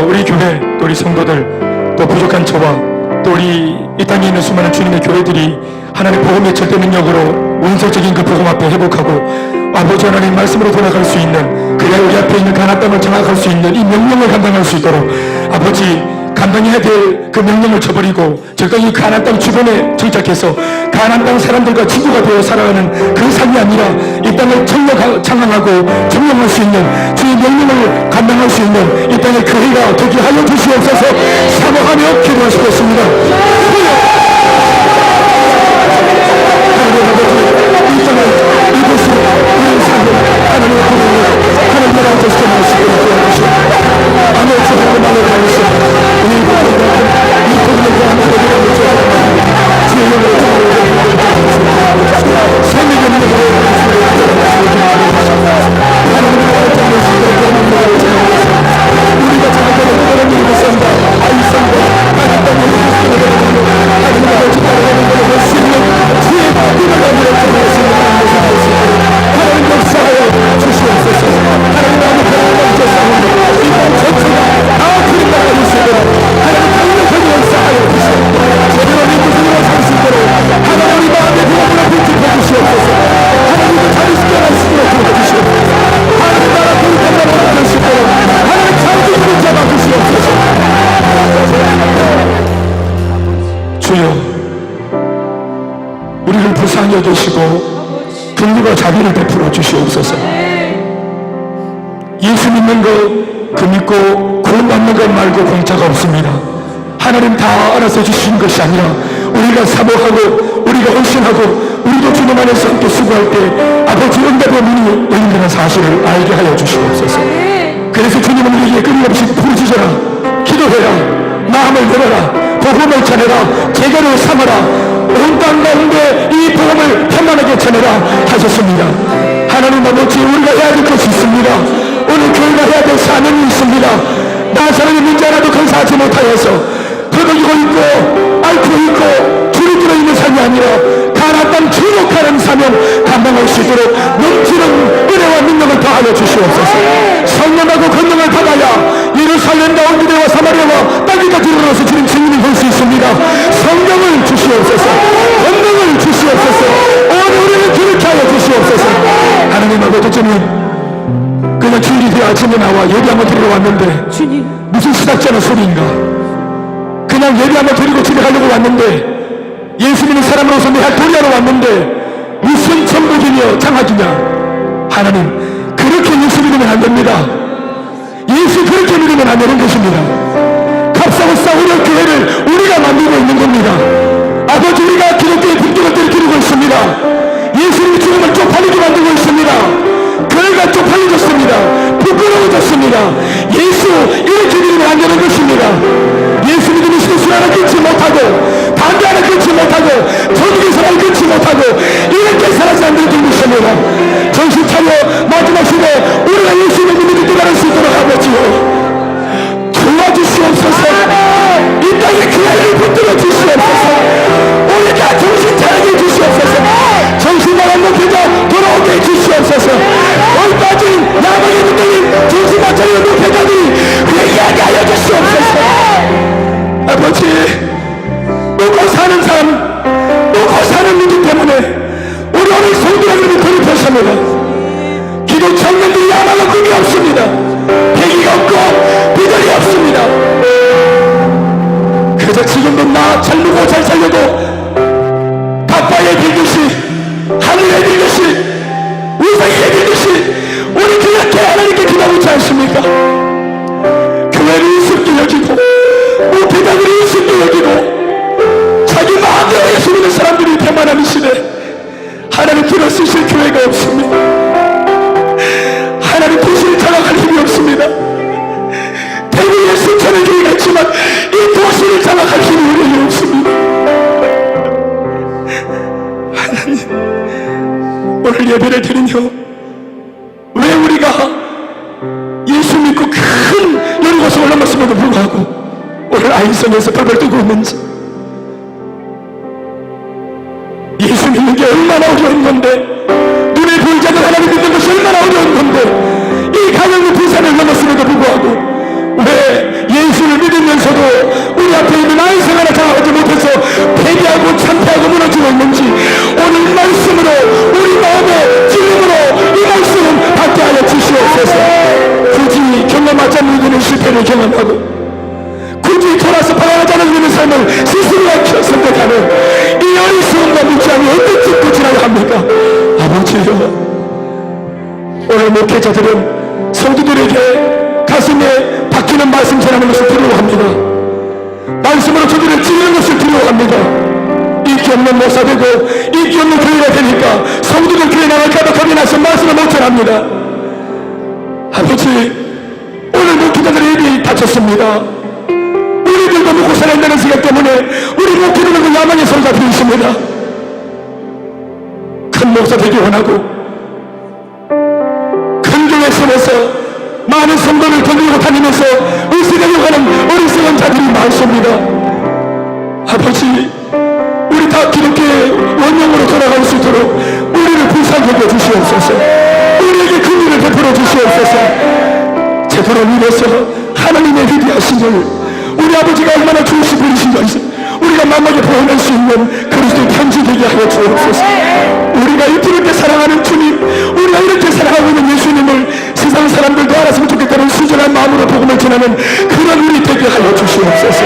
우리 교회 또 우리 성도들, 또 부족한 저와 또 우리 이 땅에 있는 수많은 주님의 교회들이 하나님 복음의 절대 능력으로 원설적인 그 복음 앞에 회복하고 아버지 하나님 말씀으로 돌아갈 수 있는, 그래야 우리 앞에 있는 가나안 땅을 장악할 수 있는 이 명령을 감당할 수 있도록 아버지 감당해야 될 그 명령을 저버리고 적당히 가나안 땅 주변에 정착해서 가나안 땅 사람들과 친구가 되어 살아가는 그 삶이 아니라 이 땅을 창강하고 점령할 수 있는 주의 명령을 감당할 수 있는 이 땅의 교회가 되게 하여 주시옵소서. 사모하며 기도하시겠습니다. 이 땅을 이곳으로 우리의 삶을 하나님의 복음으로 하나님 나라의 뜻대로 하시기를 구하시옵소서. 아멘. 주님의 말을 가르치옵소서. 우리 이 복음에 대한 고백을 주의 이름으로 생명의 능력으로 하나님의 나라의 우리가 자기를 그런 일을 쓴다. 아이선다. 하나님 땅에 하나님 나라의 주님을 쓰는 주의 복음을 가르치옵소서. 하나님 역사하여 주시옵소서. 하나님 나라의 변화를 제사하는 이땅 전체가 다 그리 나라를 쓰도록 하나님 강력하게 역사하여 주시옵소서. 제대로 믿고 제대로 살 수 있도록 하나님 우리 마음의 부모를 불집해 주시옵소서. 하나님을 자유시켜 나시도록 도와주시옵소서. 하나님 나라 거룩한 나라를 만들 수 있도록 하나님 자유를 잡아 주시옵소서. 주여, 우리를 불쌍히 여기시고 긍휼과 자비를 베풀어 주시옵소서. 예수 믿는 것, 그 믿고 구원받는 것 말고 공짜가 없습니다. 하나님 다 알아서 주신 것이 아니라 우리가 사모하고 우리가 헌신하고 우리도 주님 안에서 함께 수고할 때 아버지 응답의 문이 열린다는 사실을 알게 하여 주시옵소서. 그래서 주님은 우리에게 끊임없이 부르짖어라, 기도해라, 마음을 열어라, 복음을 전해라, 제자로 삼아라, 온 땅 가운데 이 복음을 편만하게 전해라 하셨습니다. 하나님 아버지, 우리가 해야 될 것이 있습니다. 오늘 교회가 해야 될 사명이 있습니다. 나 사람의 문제 하나도 건사하지 못하여서 거덕이고 있고 앓고 있고 줄이 들어있는 삶이 아니라 가나안 땅 주목하는 사명 감당할 수 있도록 넘치는 은혜와 능력을 더하여 주시옵소서. 성령하고 권능을 받아야 예루살렘과 온 유대와 사마리아와 땅까지 이르러서 주님 증인이 될 수 있습니다. 성령을 주시옵소서. 권능을 주시옵소서. 오늘 우리를 기르게 하여 주시옵소서. 하나님 아버지, 주님 그냥 주일이 되어 아침에 나와 예배 한번 드리러 왔는데 무슨 시작자는 소리인가? 그냥 예배 한번 드리고 집에 가려고 왔는데 예수 믿는 사람으로서 내가 도리하러 왔는데 무슨 천국이며 장학이냐? 하나님, 그렇게 예수 믿으면 안 됩니다. 예수 그렇게 믿으면 안 되는 것입니다. 값싸고 싸우는 교회를 우리가 만들고 있는 겁니다. 아버지, 우리가 기독교의 분격을 들이키고 있습니다. 예수님의 죽음을 쪽팔리게 만들고 있습니다. 교회가 쪽팔려졌습니다. 부끄러워졌습니다. 예수 이렇게 믿으면 안 되는 것입니다. 불신하는 끊지 못하고 반대하는 끊지 못하고 조직의 사람을 끊지 못하고 이렇게 사는 사람들이 들으십니다. 정신 차려 마지막 시대 우리가 예수님의 믿음을 들어갈 수 있도록 하겠지요. 도와주시옵소서. 이 땅에 그 아이를 붙들어 주시옵소서. 우리가 정신 차리게 해주시옵소서. 정신 나간 목회자 돌아오게 해주시옵소서. 올 빠진 야망에 붙들린 정신 못 차리는 목회자들이 회개하게 하여 주시옵소서. 아버지, 먹고 사는 삶, 먹고 사는 민족 때문에 우리 오늘 성도들이 돌입했습니다. 기도 청년들이 야망은 꿈이 없습니다. 배기가 없고 비전이 없습니다. 그래서 지금도 나 잘 먹고 잘 살려고 바빠에 빌듯이 하늘에 빌듯이 우상에 빌듯이 우리 그렇게 하나님께 기도하고 있지 않습니까? 교회를 우습게 여기고 목회자들이 우습게 여기고 자기 마음대로 예수 믿는 사람들이 배만하는 시대 하나님 들어 쓰실 교회가 없습니다. 하나님 도시를 장악할 힘이 없습니다. 대구에 수천의 교회가 있지만 이 도시를 장악할 힘이 우리에게 없습니다. 하나님, 오늘 예배를 드리며 왜 우리가 예수 믿고 큰 연구소 올라갔음에도 불구하고 오늘 아인성에서 벌벌 뜨고 있는지, 예수 믿는 게 얼마나 어려운 건데, 눈에 보이지 않는 하나님 믿는 것이 얼마나 어려운 건데, 이 가장 높은 산을 넘었음에도 불구하고 왜 예수를 믿으면서도 우리 앞에 있는 아인성 하나 장악하지 못해서 패배하고 참패하고 무너지고 있는지, 오늘 말씀으로 우리 마음의 찔림으로 이 말씀은 받게 하여 주시옵소서. 굳이 경험하지 않는 이들은 실패를 경험하고 굳이 돌아서 방황하지 않은 이들의 삶을 스스로 선택하는 이 어리석음과 무지함이 어떤 짓고 지나야 합니까? 아버지여, 오늘 목회자들은 성도들에게 가슴에 박히는 말씀 전하는 것을 두려워합니다. 말씀으로 저들을 찌르는 것을 두려워합니다. 인기 없는 목사 되고 인기 없는 교회가 되니까 성도들 교회 나갈까봐 겁이 나서 말씀을 못 전합니다. 아버지, 오늘 목회자들의 입이 닫혔습니다. 우리들도 먹고 살아야 된다는 생각 때문에 우리 목회자들은 야망의 손 잡혀 있습니다. 큰 목사 되기 원하고 큰 교회 속에서 많은 성도를 건드리고 다니면서 의식하려고 하는 어리석은 자들이 많습니다. 아버지, 우리 다 기독교의 원형으로 돌아갈 수 있도록 우리를 불쌍히 여겨 주시옵소서. 우리에게 큰 일을 베풀어 주시옵소서. 제대로 믿어서 하나님의 위대하심을 우리 아버지가 얼마나 좋으신 분이신지 우리가 만나게 보여낼 수 있는 그리스도의 편지 되게 하여 주옵소서. 우리가 이렇게 사랑하는 주님, 우리가 이렇게 사랑하고 있는 예수님을 세상 사람들도 알았으면 좋겠다는 수절한 마음으로 복음을 전하는 그런 우리 되게 하여 주시옵소서.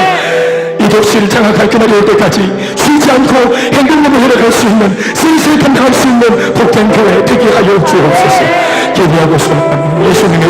이 도시를 장악할 그날이 올 때까지 쉬지 않고 행동으로 해나갈 수 있는, 슬슬 감당할 수 있는 복된 교회 되게 하여 주옵소서. 기도하고 소망하는 예수님